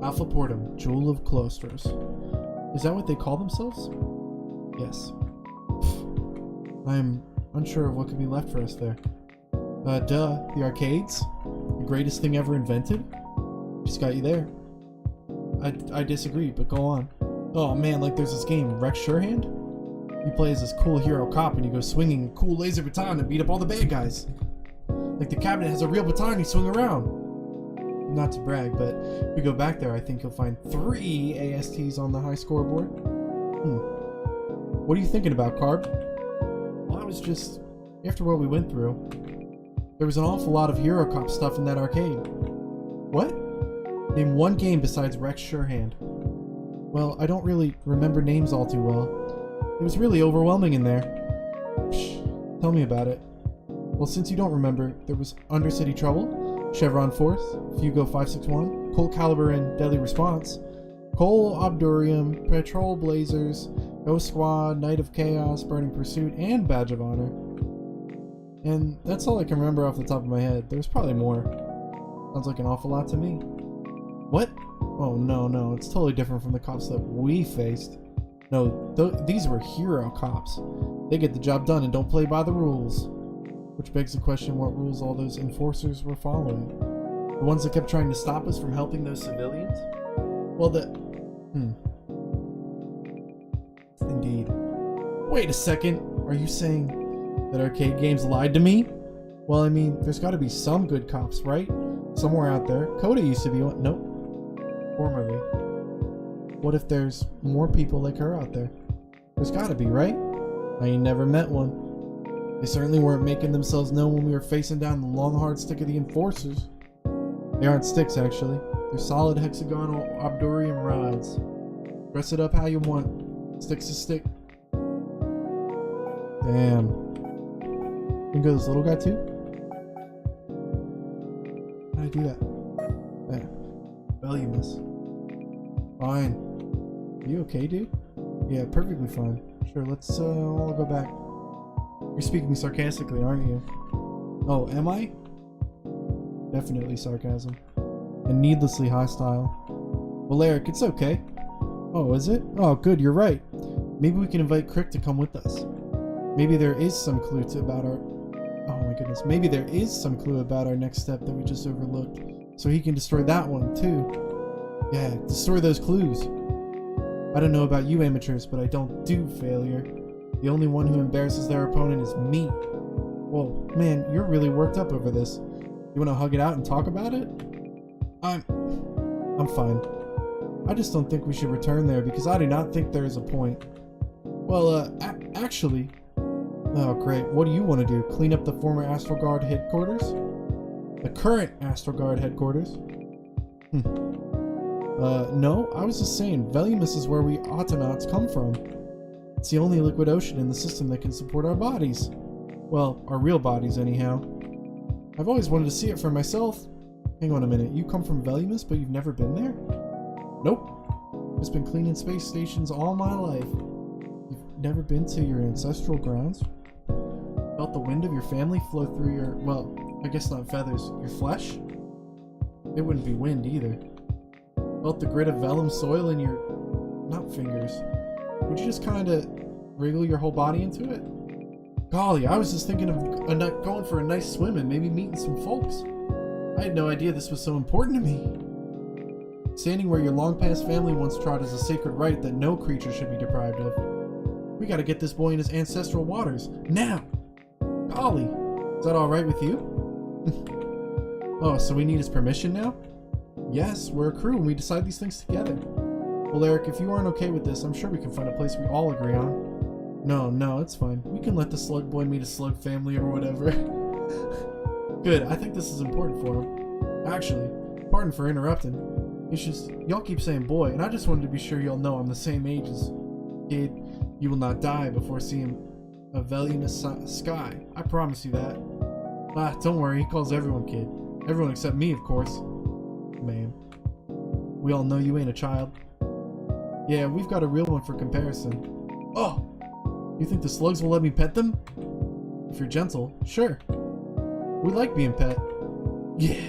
Alpha Portum, Jewel of Cloisters. Is that what they call themselves? Yes. I'm unsure of what could be left for us there. The arcades? The greatest thing ever invented? Just got you there. I disagree, but go on. Oh man, like there's this game, Rex Surehand? You play as this cool hero cop and you go swinging a cool laser baton and beat up all the bad guys. Like the cabinet has a real baton you swing around. Not to brag, but if we go back there, I think you'll find 3 ASTs on the high scoreboard. What are you thinking about, Carb? Well, I was just... After what we went through, there was an awful lot of Hero Cop stuff in that arcade. What? Name one game besides Rex Surehand. Well, I don't really remember names all too well. It was really overwhelming in there. Psh, tell me about it. Well, since you don't remember, there was Undercity Trouble, Chevron Force, Fugo 561, Colt Caliber and Deadly Response, Cole Obdurium, Patrol Blazers, Ghost Squad, Night of Chaos, Burning Pursuit, and Badge of Honor. And that's all I can remember off the top of my head. There's probably more. Sounds like an awful lot to me. What? Oh no, it's totally different from the cops that we faced. No, these were hero cops. They get the job done and don't play by the rules. Which begs the question what rules all those enforcers were following. The ones that kept trying to stop us from helping those civilians? Well, Indeed. Wait a second, are you saying that arcade games lied to me? Well, I mean, there's gotta be some good cops, right? Somewhere out there. Coda used to be one. Nope. Formerly. What if there's more people like her out there? There's gotta be, right? I ain't never met one. They certainly weren't making themselves known when we were facing down the long hard stick of the enforcers. They aren't sticks, actually. They're solid hexagonal obdurium rods. Dress it up how you want. Stick's a stick. Damn. You can go this little guy too? How do I do that? There. Voluminous. Fine. Are you okay, dude? Yeah, perfectly fine. Sure, let's all go back. You're speaking sarcastically, aren't you? Oh, am I? Definitely sarcasm. And needlessly hostile. Well, Eric, it's okay. Oh, is it? Oh, good, you're right. Maybe we can invite Crick to come with us. Maybe there is some clue about our... Oh my goodness. Maybe there is some clue about our next step that we just overlooked. So he can destroy that one, too. Yeah, destroy those clues. I don't know about you amateurs, but I don't do failure. The only one who embarrasses their opponent is me. Whoa, man, you're really worked up over this. You want to hug it out and talk about it? I'm fine. I just don't think we should return there because I do not think there is a point. Well, actually... Oh, great. What do you want to do? Clean up the former Astral Guard headquarters? The current Astral Guard headquarters? No, I was just saying, Velumus is where we Autonauts come from. It's the only liquid ocean in the system that can support our bodies. Well, our real bodies anyhow. I've always wanted to see it for myself. Hang on a minute, you come from Velumus, but you've never been there? Nope. Just been cleaning space stations all my life. You've never been to your ancestral grounds? Felt the wind of your family flow through your, well, I guess not feathers, your flesh? It wouldn't be wind either. Felt the grit of vellum soil in your, not fingers. Would you just kind of wriggle your whole body into it? Golly, I was just thinking of going for a nice swim and maybe meeting some folks. I had no idea this was so important to me. Standing where your long-past family once trod is a sacred right that no creature should be deprived of. We gotta get this boy in his ancestral waters, now! Golly, is that alright with you? Oh, so we need his permission now? Yes, we're a crew and we decide these things together. Well, Eric, if you aren't okay with this, I'm sure we can find a place we all agree on. No, it's fine. We can let the slug boy meet a slug family or whatever. Good, I think this is important for him. Actually, pardon for interrupting. It's just, y'all keep saying boy, and I just wanted to be sure y'all know I'm the same age as kid. You will not die before seeing a Velumus sky. I promise you that. Ah, don't worry, he calls everyone kid. Everyone except me, of course. Man. We all know you ain't a child. Yeah, we've got a real one for comparison. Oh! You think the slugs will let me pet them? If you're gentle, sure. We like being pet. Yeah.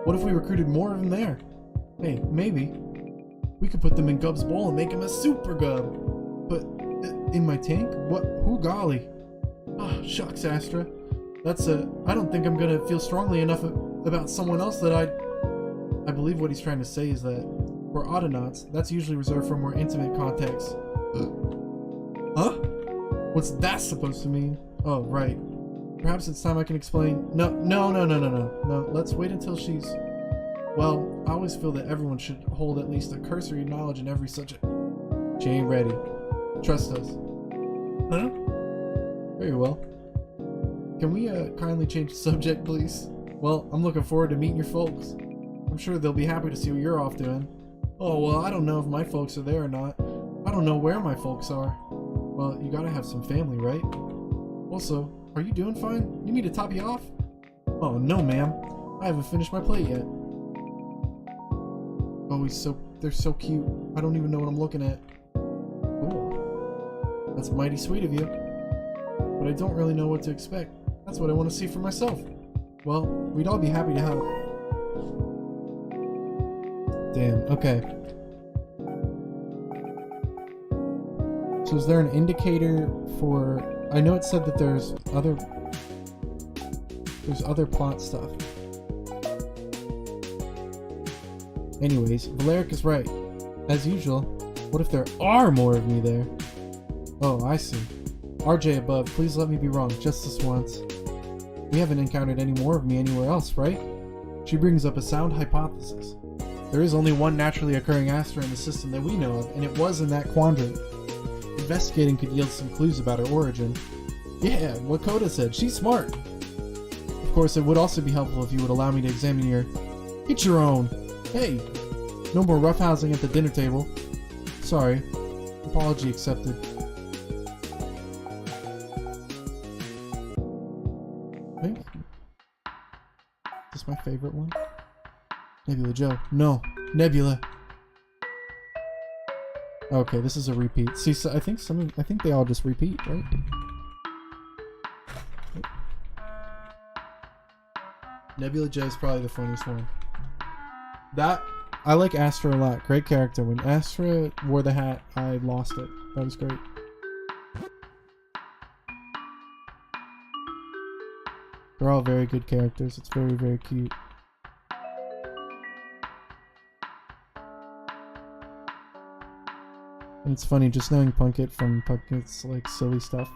What if we recruited more of them there? Hey, maybe. We could put them in Gub's bowl and make him a super Gub. But, in my tank? What? Who golly? Ah, shucks, Astra. I don't think I'm gonna feel strongly enough about someone else that I believe what he's trying to say is that for Autonauts, that's usually reserved for more intimate contexts. Huh? What's that supposed to mean? Oh, right. Perhaps it's time I can explain. No. Let's wait until she's... Well, I always feel that everyone should hold at least a cursory knowledge in every subject. She ain't ready. Trust us. Huh? Very well. Can we kindly change the subject, please? Well, I'm looking forward to meeting your folks. I'm sure they'll be happy to see what you're off doing. Oh, well, I don't know if my folks are there or not. I don't know where my folks are. Well, you gotta have some family, right? Also, are you doing fine? You need me to top you off? Oh, no, ma'am. I haven't finished my plate yet. Oh, they're so cute. I don't even know what I'm looking at. Cool. That's mighty sweet of you. But I don't really know what to expect. That's what I want to see for myself. Well, we'd all be happy to help. Damn, okay. So is there an indicator for... I know it said that there's other plot stuff. Anyways, Valeric is right. As usual, what if there are more of me there? Oh, I see. RJ above, please let me be wrong, just this once. We haven't encountered any more of me anywhere else, right? She brings up a sound hypothesis. There is only one naturally occurring Astra in the system that we know of, and it was in that quadrant. Investigating could yield some clues about her origin. Yeah, what Coda said, she's smart. Of course, it would also be helpful if you would allow me to examine your... Get your own! Hey! No more roughhousing at the dinner table. Sorry. Apology accepted. I think... Is this my favorite one? Nebula Joe. No! Nebula! Okay, this is a repeat. See, so I think they all just repeat, right? Nebula Joe is probably the funniest one. I like Astra a lot. Great character. When Astra wore the hat, I lost it. That was great. They're all very good characters. It's very, very cute. And it's funny just knowing Punkit from Punkit's like silly stuff.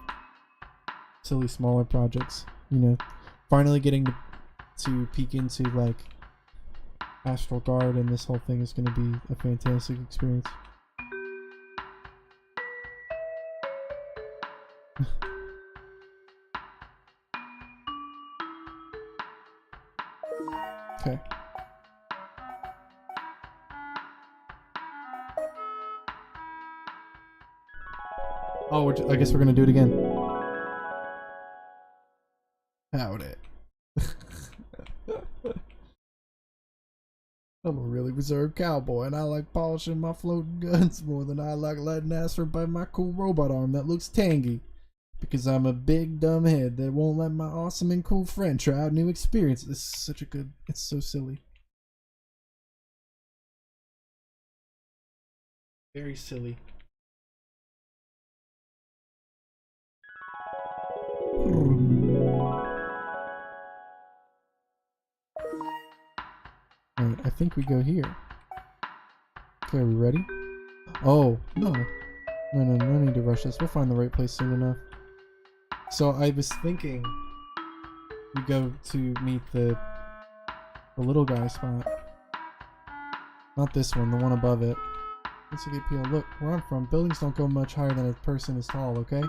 Silly smaller projects. You know, finally getting to peek into like Astral Guard, and this whole thing is going to be a fantastic experience. Okay. Oh, I guess we're gonna do it again. Howdy. I'm a really reserved cowboy, and I like polishing my floating guns more than I like letting Astral bite my cool robot arm that looks tangy. Because I'm a big dumb head that won't let my awesome and cool friend try out new experiences. This is such a good... It's so silly. Very silly. Alright, I think we go here. Okay, are we ready? Oh, no. No need to rush this. We'll find the right place soon enough. So I was thinking we go to meet the little guy spot. Not this one, the one above it. Let's get appeal. Look, where I'm from, buildings don't go much higher than a person is tall, okay?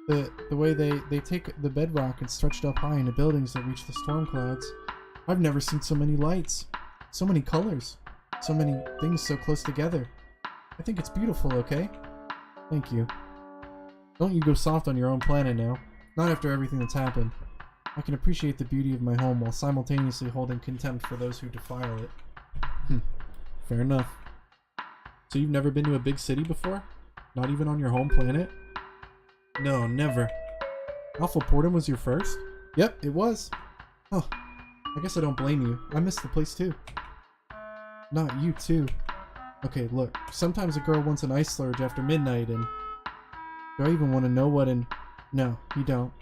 The way they take the bedrock and stretch it up high into buildings that reach the storm clouds. I've never seen so many lights, so many colors, so many things so close together. I think it's beautiful, okay? Thank you. Don't you go soft on your own planet now. Not after everything that's happened. I can appreciate the beauty of my home while simultaneously holding contempt for those who defile it. Fair enough. So you've never been to a big city before? Not even on your home planet? No, never. Alpha Portum was your first? Yep, it was. Oh, I guess I don't blame you. I miss the place too. Not you too. Okay, look. Sometimes a girl wants an ice slurge after midnight and... Do I even want to know what an... No, you don't.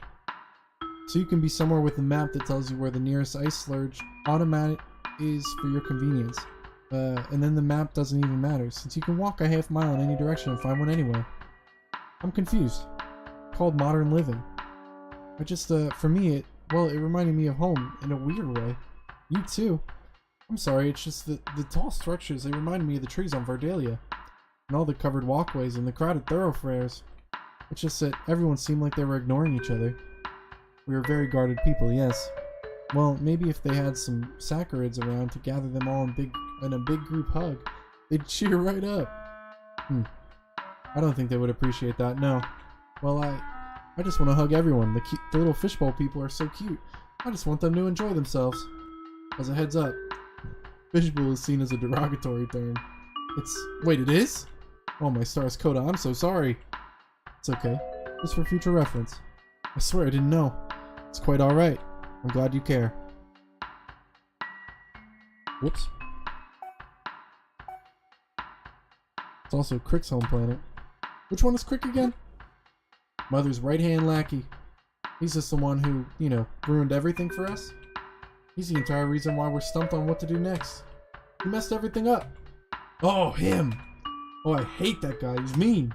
So you can be somewhere with a map that tells you where the nearest ice slurge automatic is for your convenience. And then the map doesn't even matter, since you can walk a half mile in any direction and find one anyway. I'm confused. Called modern living. I just, for me, it reminded me of home in a weird way. You too. I'm sorry, it's just that the tall structures, they remind me of the trees on Vardalia. And all the covered walkways and the crowded thoroughfares. It's just that everyone seemed like they were ignoring each other. We were very guarded people, yes. Well, maybe if they had some saccharids around to gather them all in a big group hug, they'd cheer right up. I don't think they would appreciate that, no. Well, I just want to hug everyone. The little fishbowl people are so cute. I just want them to enjoy themselves. As a heads up, fishbowl is seen as a derogatory term. Wait, it is? Oh my stars, Coda, I'm so sorry. It's okay. Just for future reference. I swear I didn't know. It's quite alright. I'm glad you care. Whoops. It's also Crick's home planet. Which one is Crick again? Mother's right-hand lackey. He's just the one who, ruined everything for us. He's the entire reason why we're stumped on what to do next. He messed everything up. Oh, him! Oh, I hate that guy. He's mean.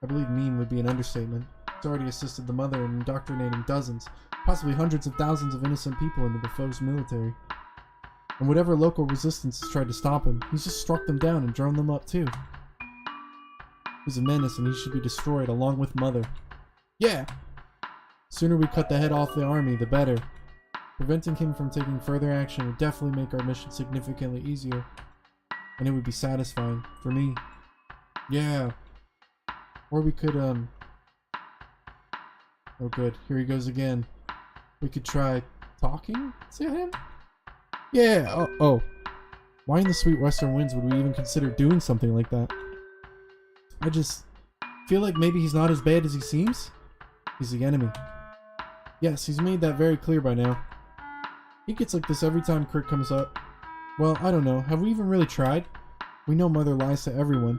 I believe mean would be an understatement. He's already assisted the mother in indoctrinating dozens, possibly hundreds of thousands of innocent people into the foe's military. And whatever local resistance has tried to stop him, he's just struck them down and droned them up too. He's a menace and he should be destroyed along with Mother. Yeah! Sooner we cut the head off the army, the better. Preventing him from taking further action would definitely make our mission significantly easier. And it would be satisfying. For me. Yeah. Or we could, Oh good, here he goes again. We could try talking to him? Yeah, oh. Why in the sweet western winds would we even consider doing something like that? I just feel like maybe he's not as bad as he seems. He's the enemy. Yes, he's made that very clear by now. He gets like this every time Crick comes up. Well, I don't know. Have we even really tried? We know Mother lies to everyone,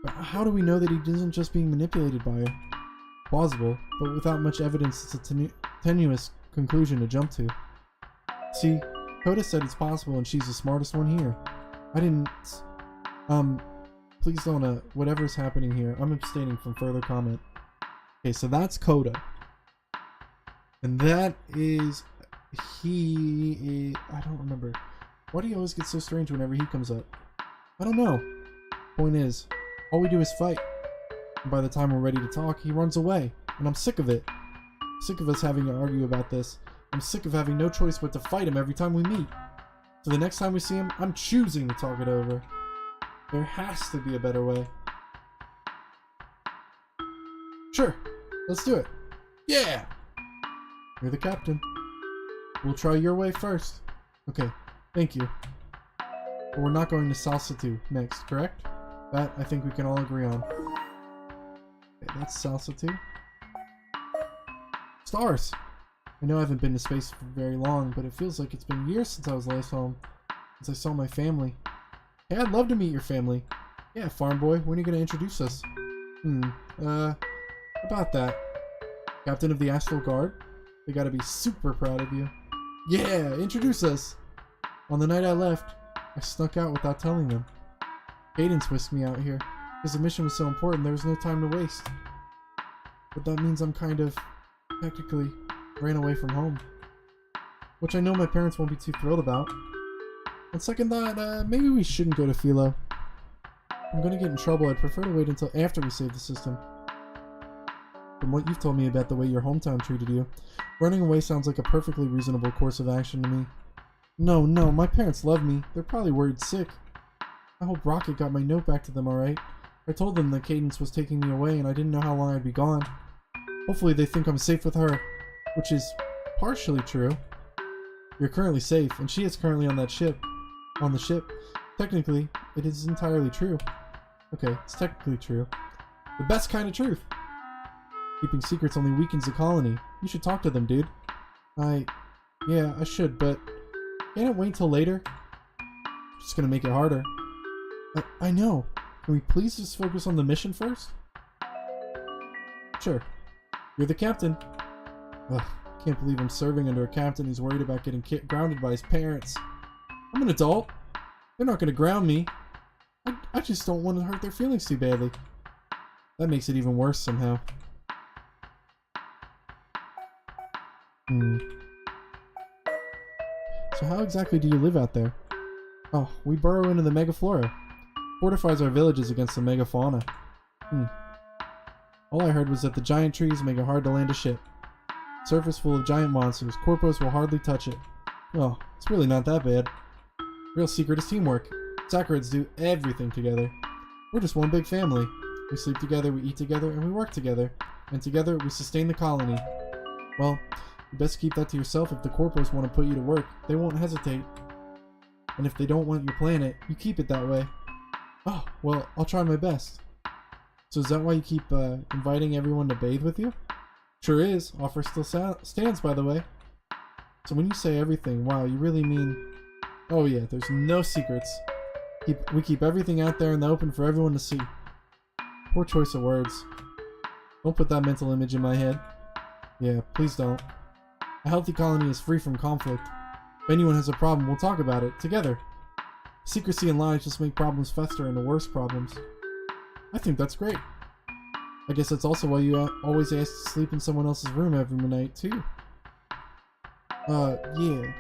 but how do we know that he isn't just being manipulated by her? Plausible, but without much evidence, it's a tenuous conclusion to jump to. See, Coda said it's possible and she's the smartest one here. I didn't... Please don't, whatever's happening here, I'm abstaining from further comment. Okay, so that's Coda. And that is... I don't remember. Why do you always get so strange whenever he comes up? I don't know. Point is, all we do is fight. And by the time we're ready to talk, he runs away. And I'm sick of it. Sick of us having to argue about this. I'm sick of having no choice but to fight him every time we meet. So the next time we see him, I'm choosing to talk it over. There has to be a better way. Sure, let's do it. Yeah! You're the captain. We'll try your way first. Okay, thank you. But we're not going to Salsa 2 next, correct? That, I think we can all agree on. Okay, that's Salsa 2. Stars! I know I haven't been to space for very long, but it feels like it's been years since I was last home. Since I saw my family. Hey, I'd love to meet your family. Yeah, farm boy, when are you going to introduce us? About that. Captain of the Astral Guard? They gotta be super proud of you. Yeah, introduce us! On the night I left, I snuck out without telling them. Cadence whisked me out here. Because the mission was so important, there was no time to waste. But that means I'm kind of, technically, ran away from home. Which I know my parents won't be too thrilled about. On second thought, maybe we shouldn't go to Philo. I'm gonna get in trouble. I'd prefer to wait until after we save the system. From what you've told me about the way your hometown treated you, running away sounds like a perfectly reasonable course of action to me. No, my parents love me. They're probably worried sick. I hope Rocket got my note back to them alright. I told them that Cadence was taking me away and I didn't know how long I'd be gone. Hopefully they think I'm safe with her, which is partially true. You're currently safe, and she is currently on that ship. On the ship. Technically, it is entirely true. Okay, it's technically true. The best kind of truth! Keeping secrets only weakens the colony. You should talk to them, dude. Yeah, I should, but can't it wait till later? Just gonna make it harder. I know. Can we please just focus on the mission first? Sure. You're the captain. Ugh, can't believe I'm serving under a captain who's worried about getting grounded by his parents. I'm an adult. They're not gonna ground me. I just don't want to hurt their feelings too badly. That makes it even worse somehow. So how exactly do you live out there? Oh, we burrow into the megaflora. Fortifies our villages against the megafauna. All I heard was that the giant trees make it hard to land a ship. Surface full of giant monsters. Corpos will hardly touch it. Oh, it's really not that bad. Real secret is teamwork. Sakurids do everything together. We're just one big family. We sleep together, we eat together, and we work together. And together, we sustain the colony. Well, you best keep that to yourself. If the Corpos want to put you to work, they won't hesitate. And if they don't want your planet, you keep it that way. Oh, well, I'll try my best. So is that why you keep inviting everyone to bathe with you? Sure is. Offer still stands, by the way. So when you say everything, wow, you really mean... Oh yeah, there's no secrets. We keep everything out there in the open for everyone to see. Poor choice of words. Don't put that mental image in my head. Yeah, please don't. A healthy colony is free from conflict. If anyone has a problem, we'll talk about it, together. Secrecy and lies just make problems fester into worse problems. I think that's great. I guess that's also why you always ask to sleep in someone else's room every night, too. Yeah.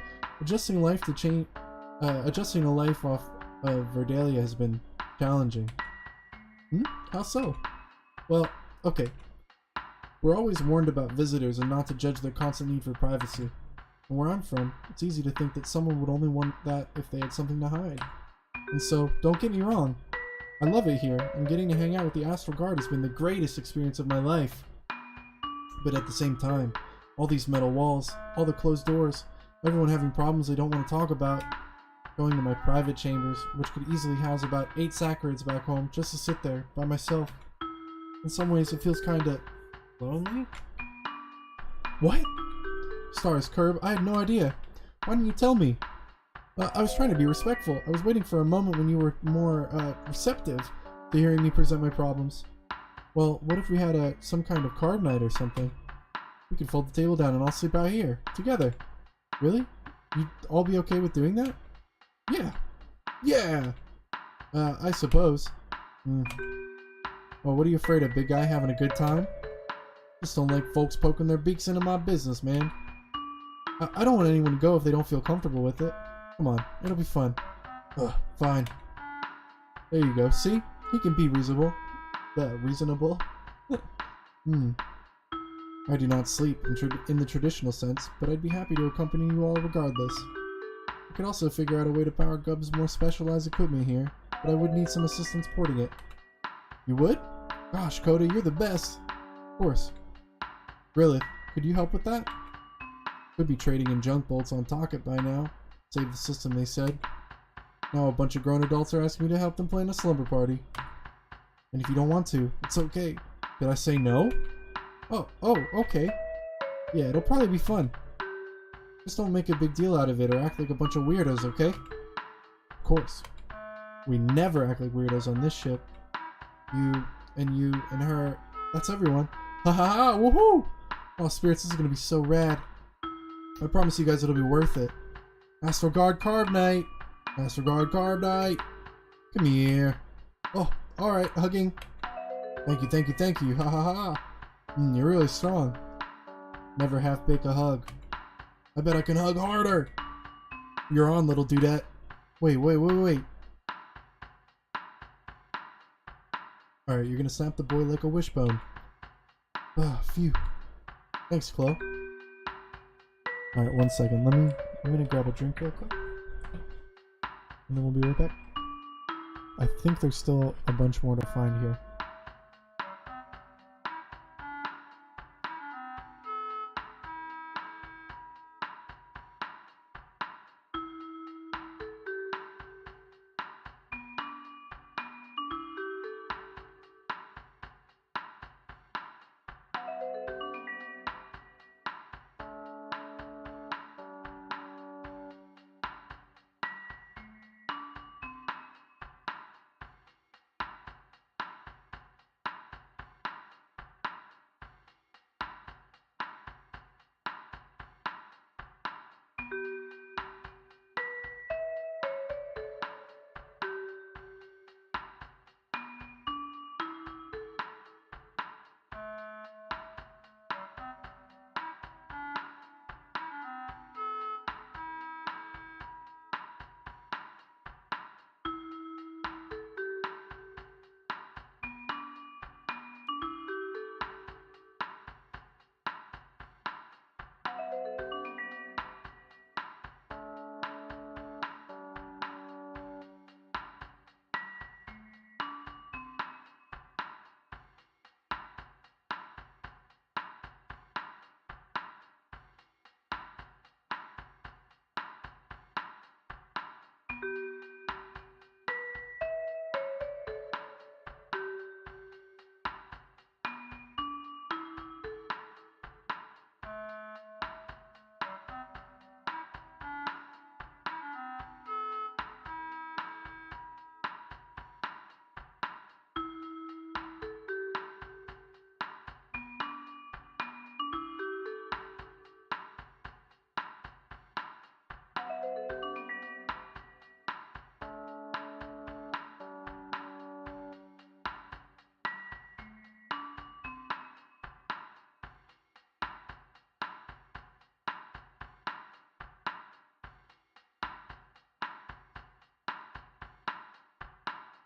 Adjusting a life off of Verdalia has been challenging. How so? Well, okay. We're always warned about visitors and not to judge their constant need for privacy. And where I'm from, it's easy to think that someone would only want that if they had something to hide. And so, don't get me wrong. I love it here, and getting to hang out with the Astral Guard has been the greatest experience of my life. But at the same time, all these metal walls, all the closed doors, everyone having problems they don't want to talk about, going to my private chambers, which could easily house about 8 Sakurids back home, just to sit there, by myself. In some ways, it feels kinda... lonely? What? Stars, Curb, I had no idea. Why didn't you tell me? I was trying to be respectful. I was waiting for a moment when you were more, receptive to hearing me present my problems. Well, what if we had some kind of card night or something? We could fold the table down and all sleep out here, together. Really? You'd all be okay with doing that? Yeah. Yeah! I suppose. Well, what are you afraid of, big guy, having a good time? Just don't like folks poking their beaks into my business, man. I don't want anyone to go if they don't feel comfortable with it. Come on, it'll be fun. Ugh, fine. There you go, see? He can be reasonable. Reasonable? I do not sleep in the traditional sense, but I'd be happy to accompany you all regardless. I could also figure out a way to power Gub's more specialized equipment here, but I would need some assistance porting it. You would? Gosh, Coda, you're the best! Of course. Really, could you help with that? Could be trading in junk bolts on Talkit by now. Save the system, they said. Now a bunch of grown adults are asking me to help them plan a slumber party. And if you don't want to, it's okay. Did I say no? Oh, okay. Yeah, it'll probably be fun. Just don't make a big deal out of it or act like a bunch of weirdos, okay? Of course. We never act like weirdos on this ship. You and her. That's everyone. Ha ha ha! Woohoo! Oh, Spirits, this is gonna be so rad. I promise you guys it'll be worth it. Astral Guard Carb Night! Astral Guard Carb Night! Come here. Oh, alright, hugging. Thank you. Ha ha ha. You're really strong. Never half bake a hug. I bet I can hug harder. You're on, little dudette. Wait. Alright, you're gonna snap the boy like a wishbone. Ah, phew. Thanks, Chloe. Alright, 1 second. I'm gonna grab a drink real quick. And then we'll be right back. I think there's still a bunch more to find here.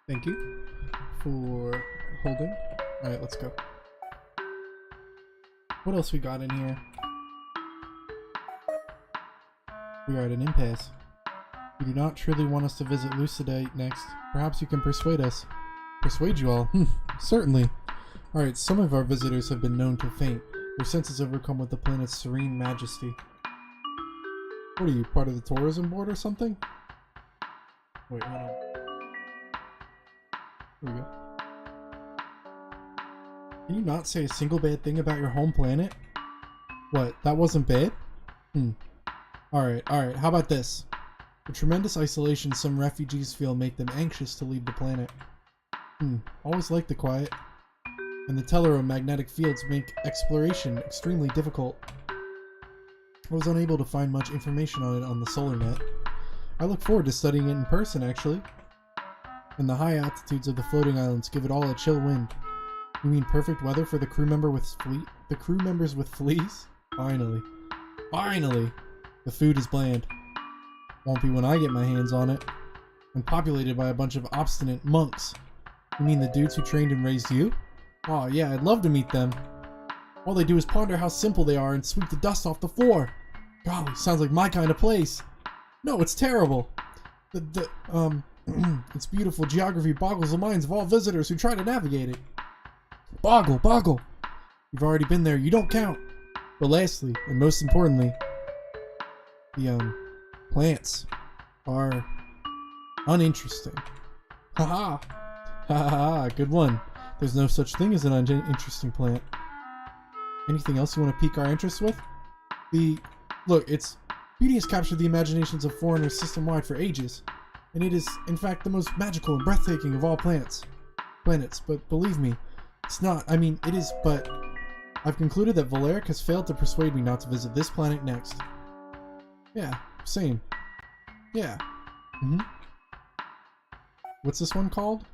Thank you for holding. Alright, let's go. What else we got in here? We are at an impasse. You do not truly want us to visit Lucidate next. Perhaps you can persuade us. Persuade you all? Certainly. Alright, some of our visitors have been known to faint, their senses overcome with the planet's serene majesty. What are you, part of the tourism board or something? Wait, hold on. Here we go. Can you not say a single bad thing about your home planet? What, that wasn't bad? Alright, how about this? The tremendous isolation some refugees feel make them anxious to leave the planet. Always like the quiet. And the teleromagnetic fields make exploration extremely difficult. I was unable to find much information on it on the solar net. I look forward to studying it in person, actually. And the high altitudes of the floating islands give it all a chill wind. You mean perfect weather for the crew members with fleas? Finally. The food is bland. Won't be when I get my hands on it. And populated by a bunch of obstinate monks. You mean the dudes who trained and raised you? Oh yeah, I'd love to meet them. All they do is ponder how simple they are and sweep the dust off the floor. Golly, sounds like my kind of place. No, it's terrible. Its beautiful geography boggles the minds of all visitors who try to navigate it. Boggle. You've already been there. You don't count. But lastly, and most importantly, the plants are uninteresting. Haha. Ha ha ha. Good one. There's no such thing as an uninteresting plant. Anything else you want to pique our interest with? Look, beauty has captured the imaginations of foreigners system-wide for ages, and it is, in fact, the most magical and breathtaking of all planets. But believe me, it's not. I mean, it is, but I've concluded that Valeric has failed to persuade me not to visit this planet next. Yeah, same. Yeah. What's this one called?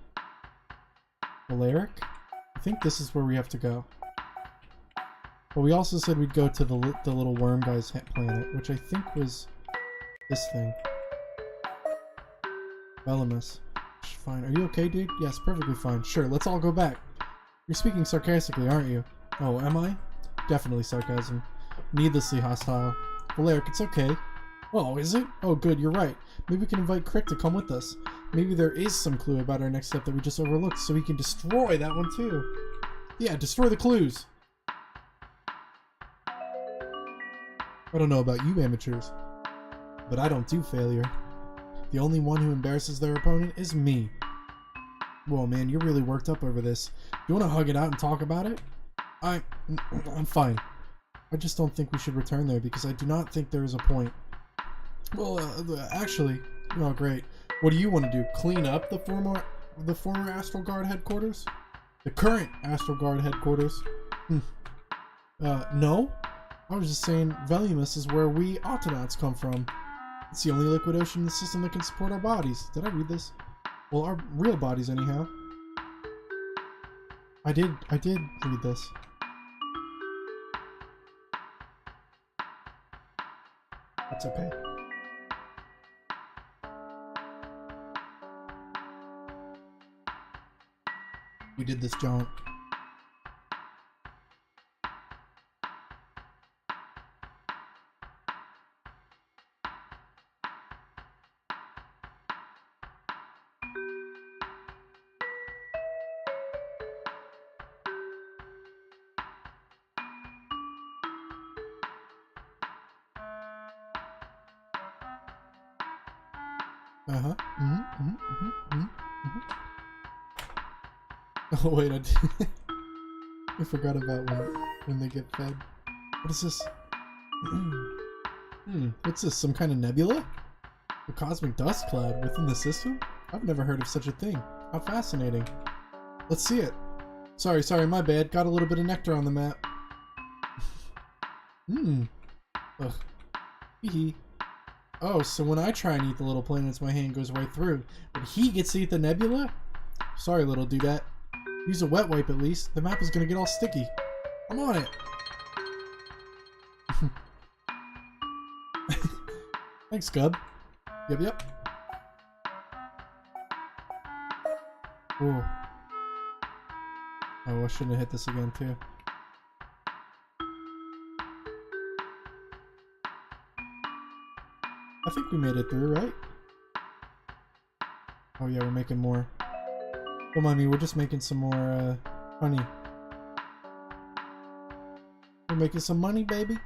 Valeric? I think this is where we have to go. But we also said we'd go to the little worm guy's planet, which I think was this thing. Velimus. Fine. Are you okay, dude? Yes, perfectly fine. Sure, let's all go back. You're speaking sarcastically, aren't you? Oh, am I? Definitely sarcasm. Needlessly hostile. Valeric, it's okay. Oh, is it? Oh, good, you're right. Maybe we can invite Crick to come with us. Maybe there is some clue about our next step that we just overlooked, so we can destroy that one too. Yeah, destroy the clues. I don't know about you amateurs, but I don't do failure. The only one who embarrasses their opponent is me. Whoa, man, you're really worked up over this. You want to hug it out and talk about it? I'm fine. I just don't think we should return there because I do not think there is a point. Well, actually, oh great. What do you want to do? Clean up the former Astral Guard headquarters? The current Astral Guard headquarters? No. I was just saying Velimus is where we Autonauts come from. It's the only liquid ocean in the system that can support our bodies. Did I read this? Well, our real bodies anyhow. I did read this. That's okay. We did this jaunt. Oh wait, I forgot about when they get fed. What is this? What's this? Some kind of nebula? A cosmic dust cloud within the system? I've never heard of such a thing. How fascinating. Let's see it. Sorry, my bad. Got a little bit of nectar on the map. Ugh. Hee. Oh, so when I try and eat the little planets, my hand goes right through. But he gets to eat the nebula? Sorry, little dudette. Use a wet wipe at least. The map is gonna get all sticky. I'm on it. Thanks, Gub. Yep. Ooh. Oh, I shouldn't have hit this again, too. I think we made it through, right? Oh yeah, we're making more. Don't mind me, we're just making some more, honey. We're making some money, baby.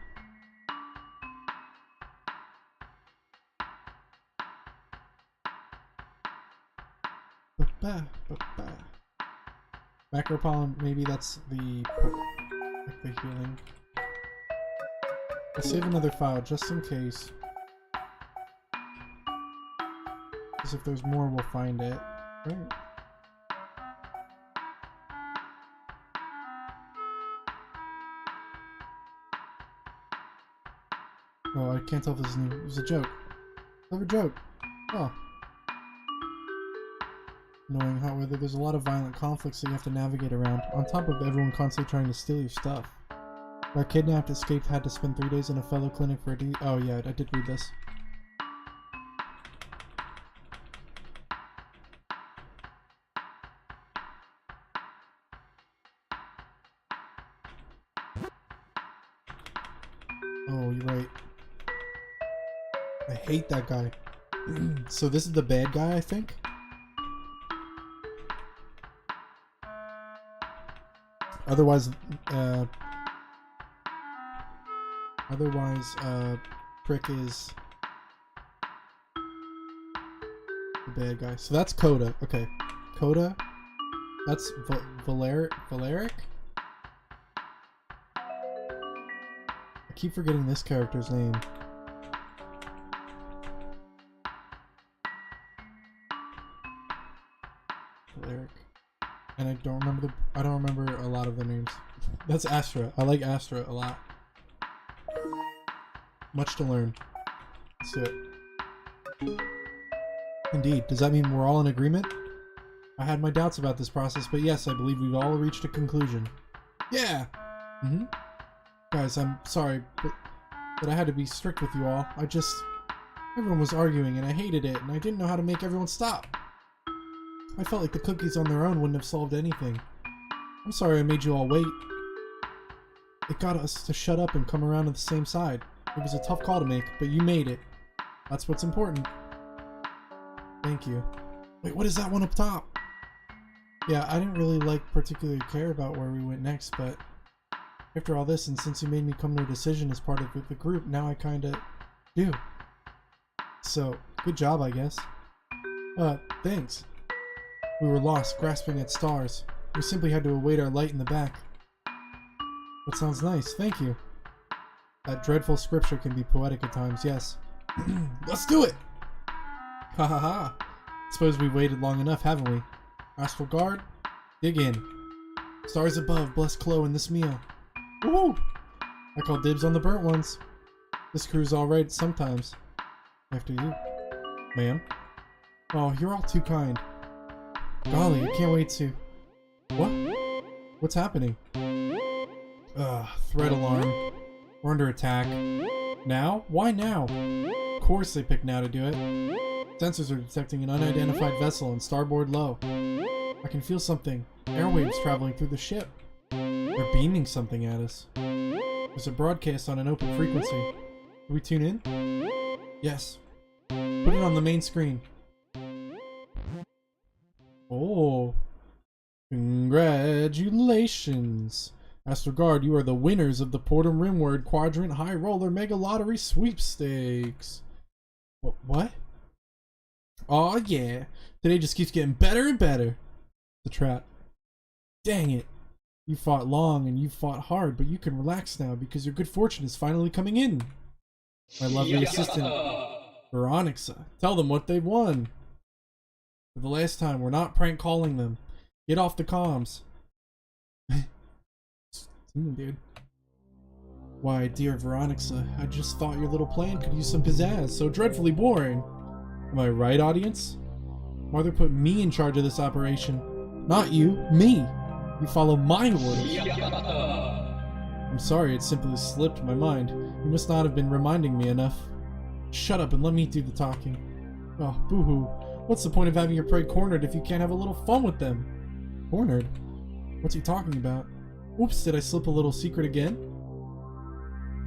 Macropollen, maybe that's the healing. I'll save another file just in case. Because if there's more, we'll find it. Right. Oh, I can't tell if this is new. It was a joke. Clever joke. Oh. Knowing how whether there's a lot of violent conflicts that you have to navigate around, on top of everyone constantly trying to steal your stuff. Got kidnapped, escaped, had to spend 3 days in a fellow clinic for a oh yeah, I did read this. Oh, you're right. I hate that guy. So this is the bad guy, I think? Otherwise, Prick is the bad guy. So that's Coda. Okay, Coda. That's Valeric. I keep forgetting this character's name. Valeric. And I don't remember a lot of the names. That's Astra. I like Astra a lot. Much to learn. Let's do it. Indeed. Does that mean we're all in agreement? I had my doubts about this process, but yes, I believe we've all reached a conclusion. Yeah! Guys, I'm sorry, but I had to be strict with you all. Everyone was arguing and I hated it, and I didn't know how to make everyone stop. I felt like the cookies on their own wouldn't have solved anything. I'm sorry I made you all wait. It got us to shut up and come around to the same side. It was a tough call to make, but you made it. That's what's important. Thank you. Wait, what is that one up top? Yeah, I didn't really particularly care about where we went next, but after all this, and since you made me come to a decision as part of the group, now I kinda do. So, good job, I guess. Thanks. We were lost, grasping at stars. We simply had to await our light in the back. That sounds nice, thank you. That dreadful scripture can be poetic at times, yes. Let's do it! Ha ha ha. Suppose we've waited long enough, haven't we? Astral Guard, dig in. Stars above, bless Chloe and this meal. Woohoo! I call dibs on the burnt ones. This crew's alright sometimes. After you. Ma'am? Oh, you're all too kind. Golly, I can't wait to... What? What's happening? Threat alarm. We're under attack. Now? Why now? Of course they picked now to do it. Sensors are detecting an unidentified vessel on starboard low. I can feel something. Airwaves traveling through the ship. They're beaming something at us. There's a broadcast on an open frequency. Can we tune in? Yes. Put it on the main screen. Oh. Congratulations. Astral Guard, you are the winners of the Portum Rimward Quadrant High Roller Mega Lottery Sweepstakes. What? Aw, yeah. Today just keeps getting better and better. The trap. Dang it. You fought long and you fought hard, but you can relax now because your good fortune is finally coming in. My lovely assistant, Veronica. Tell them what they've won. For the last time, we're not prank calling them. Get off the comms. Dude. Why, dear Veronica, I just thought your little plan could use some pizzazz. So dreadfully boring. Am I right, audience? Mother put me in charge of this operation. Not you, me. You follow my orders. I'm sorry, it simply slipped my mind. You must not have been reminding me enough. Shut up and let me do the talking. Oh, boo-hoo. What's the point of having your prey cornered if you can't have a little fun with them? Cornered? What's he talking about? Oops, did I slip a little secret again?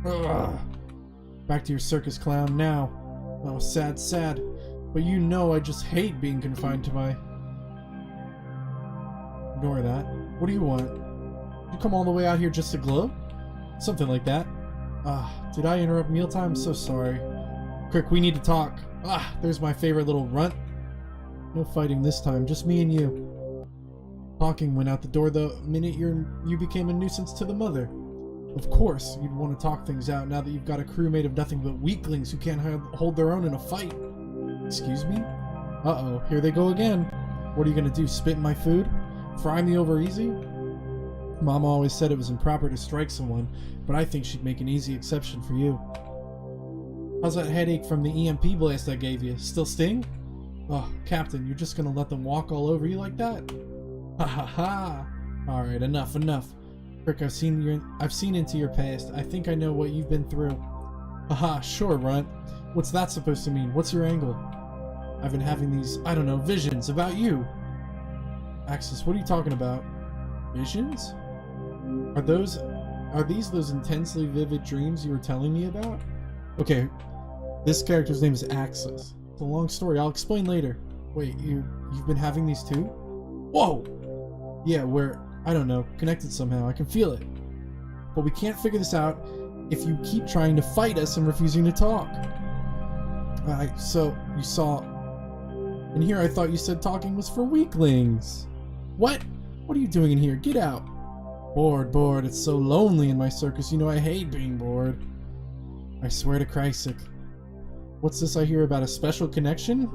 Ugh. Back to your circus, clown, now. Oh, sad, sad. But you know I just hate being confined to my... Ignore that. What do you want? You come all the way out here just to glow? Something like that. Did I interrupt mealtime? I'm so sorry. Quick, we need to talk. There's my favorite little runt. No fighting this time, just me and you. Talking went out the door the minute you became a nuisance to the mother. Of course, you'd want to talk things out now that you've got a crew made of nothing but weaklings who can't hold their own in a fight. Excuse me? Uh-oh, here they go again. What are you gonna do, spit in my food? Fry me over easy? Mama always said it was improper to strike someone, but I think she'd make an easy exception for you. How's that headache from the EMP blast I gave you? Still sting? Oh, Captain, you're just gonna let them walk all over you like that? Ha ha ha! Alright, enough. Frick, I've seen into your past. I think I know what you've been through. Haha, sure, Runt. What's that supposed to mean? What's your angle? I've been having these, I don't know, visions about you. Axis, what are you talking about? Visions? Are these those intensely vivid dreams you were telling me about? Okay, this character's name is Axis. It's a long story, I'll explain later. Wait, you've been having these too? Whoa! Yeah, where I don't know, connected somehow. I can feel it. But we can't figure this out if you keep trying to fight us and refusing to talk. So, you saw... In here I thought you said talking was for weaklings. What? What are you doing in here? Get out. Bored. It's so lonely in my circus. You know I hate being bored. I swear to Christ. What's this I hear about a special connection?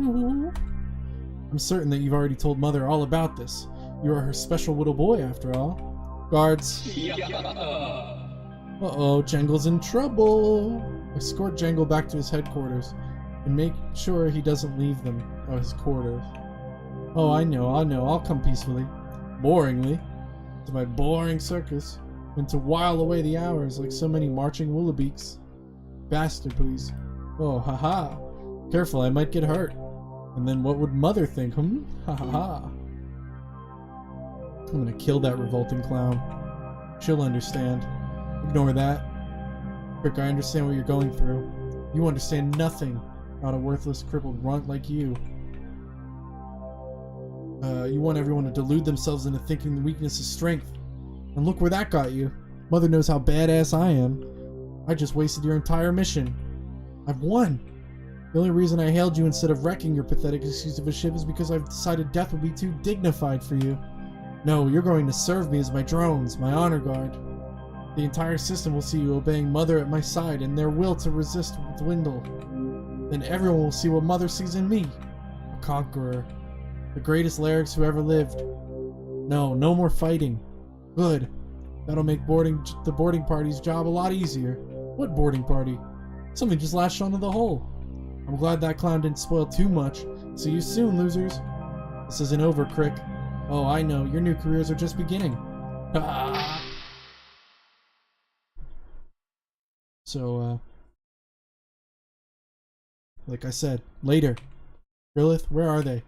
I'm certain that you've already told Mother all about this. You are her special little boy, after all. Guards. Uh-oh, Jangle's in trouble. Escort Jangle back to his headquarters and make sure he doesn't leave them. Oh, his quarters. Oh, I know. I'll come peacefully. Boringly. To my boring circus. And to while away the hours like so many marching Woolabeaks. Faster, please. Oh, haha. Careful, I might get hurt. And then what would Mother think, Ha ha ha. I'm gonna kill that revolting clown. She'll understand. Ignore that. Crick, I understand what you're going through. You understand nothing about a worthless, crippled runt like you. You want everyone to delude themselves into thinking the weakness is strength. And look where that got you. Mother knows how badass I am. I just wasted your entire mission. I've won. The only reason I hailed you instead of wrecking your pathetic excuse of a ship is because I've decided death would be too dignified for you. No, you're going to serve me as my drones, my honor guard. The entire system will see you obeying Mother at my side, and their will to resist will dwindle. Then everyone will see what Mother sees in me. A conqueror. The greatest Larix who ever lived. No more fighting. Good. That'll make the boarding party's job a lot easier. What boarding party? Something just latched onto the hole. I'm glad that clown didn't spoil too much. See you soon, losers. This isn't over, Crick. Oh, I know. Your new careers are just beginning. Ah! So, like I said, later. Grillith, where are they?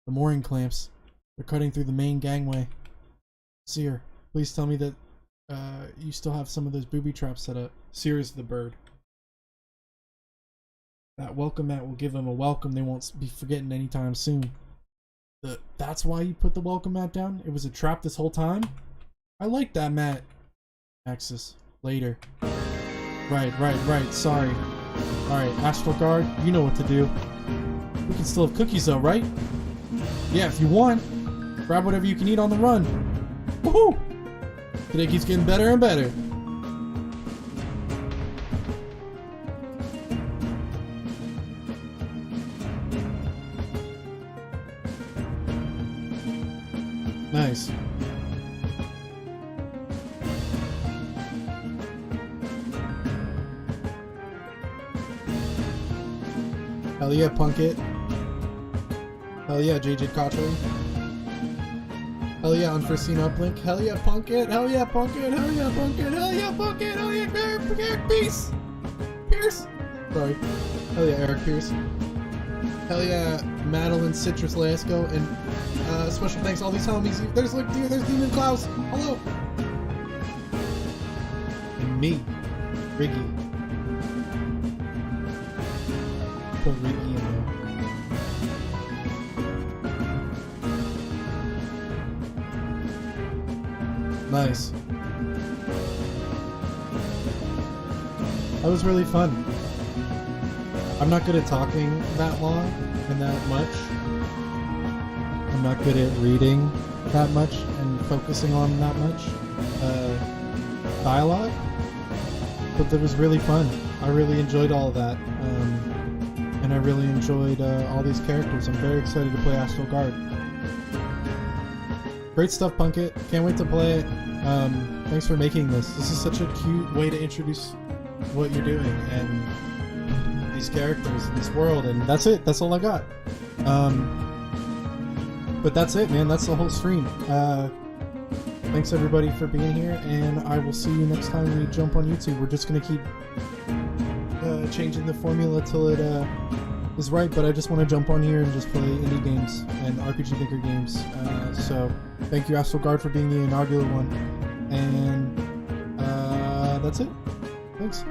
The mooring clamps. They're cutting through the main gangway. Seer, please tell me that you still have some of those booby traps set up. Seer is the bird. That welcome mat will give them a welcome they won't be forgetting anytime soon. That's why you put the welcome mat down? It was a trap this whole time? I like that mat. Axis. Later. Right. Sorry. Alright, Astral Guard, you know what to do. We can still have cookies though, right? Yeah, if you want. Grab whatever you can eat on the run. Woohoo! Today keeps getting better and better. Nice. Hell yeah, punk it. Hell yeah, JJ Cotchery. Hell yeah, unforeseen uplink. Hell yeah, punk it. Hell yeah, punk it. Hell yeah, punk it. Hell yeah, punk it. Hell yeah, Eric Pierce. Sorry. Hell yeah, Eric Pierce. Hell yeah, Madeline Citrus Lasco. And special thanks to all these homies. There's Demon Klaus. Hello. And me, Riggy. Put Riggy in there. Nice. That was really fun. I'm not good at talking that long and that much. I'm not good at reading that much and focusing on that much dialogue. But that was really fun. I really enjoyed all of that. And I really enjoyed all these characters. I'm very excited to play Astral Guard. Great stuff, Punkit. Can't wait to play it. Thanks for making this. This is such a cute way to introduce what you're doing and these characters in this world. And that's it. That's all I got. But that's it, man. That's the whole stream. Thanks everybody for being here, and I will see you next time we jump on YouTube. We're just gonna keep changing the formula till it is right, but I just want to jump on here and just play indie games and RPG Maker games. So thank you, Astral Guard, for being the inaugural one, and that's it. Thanks.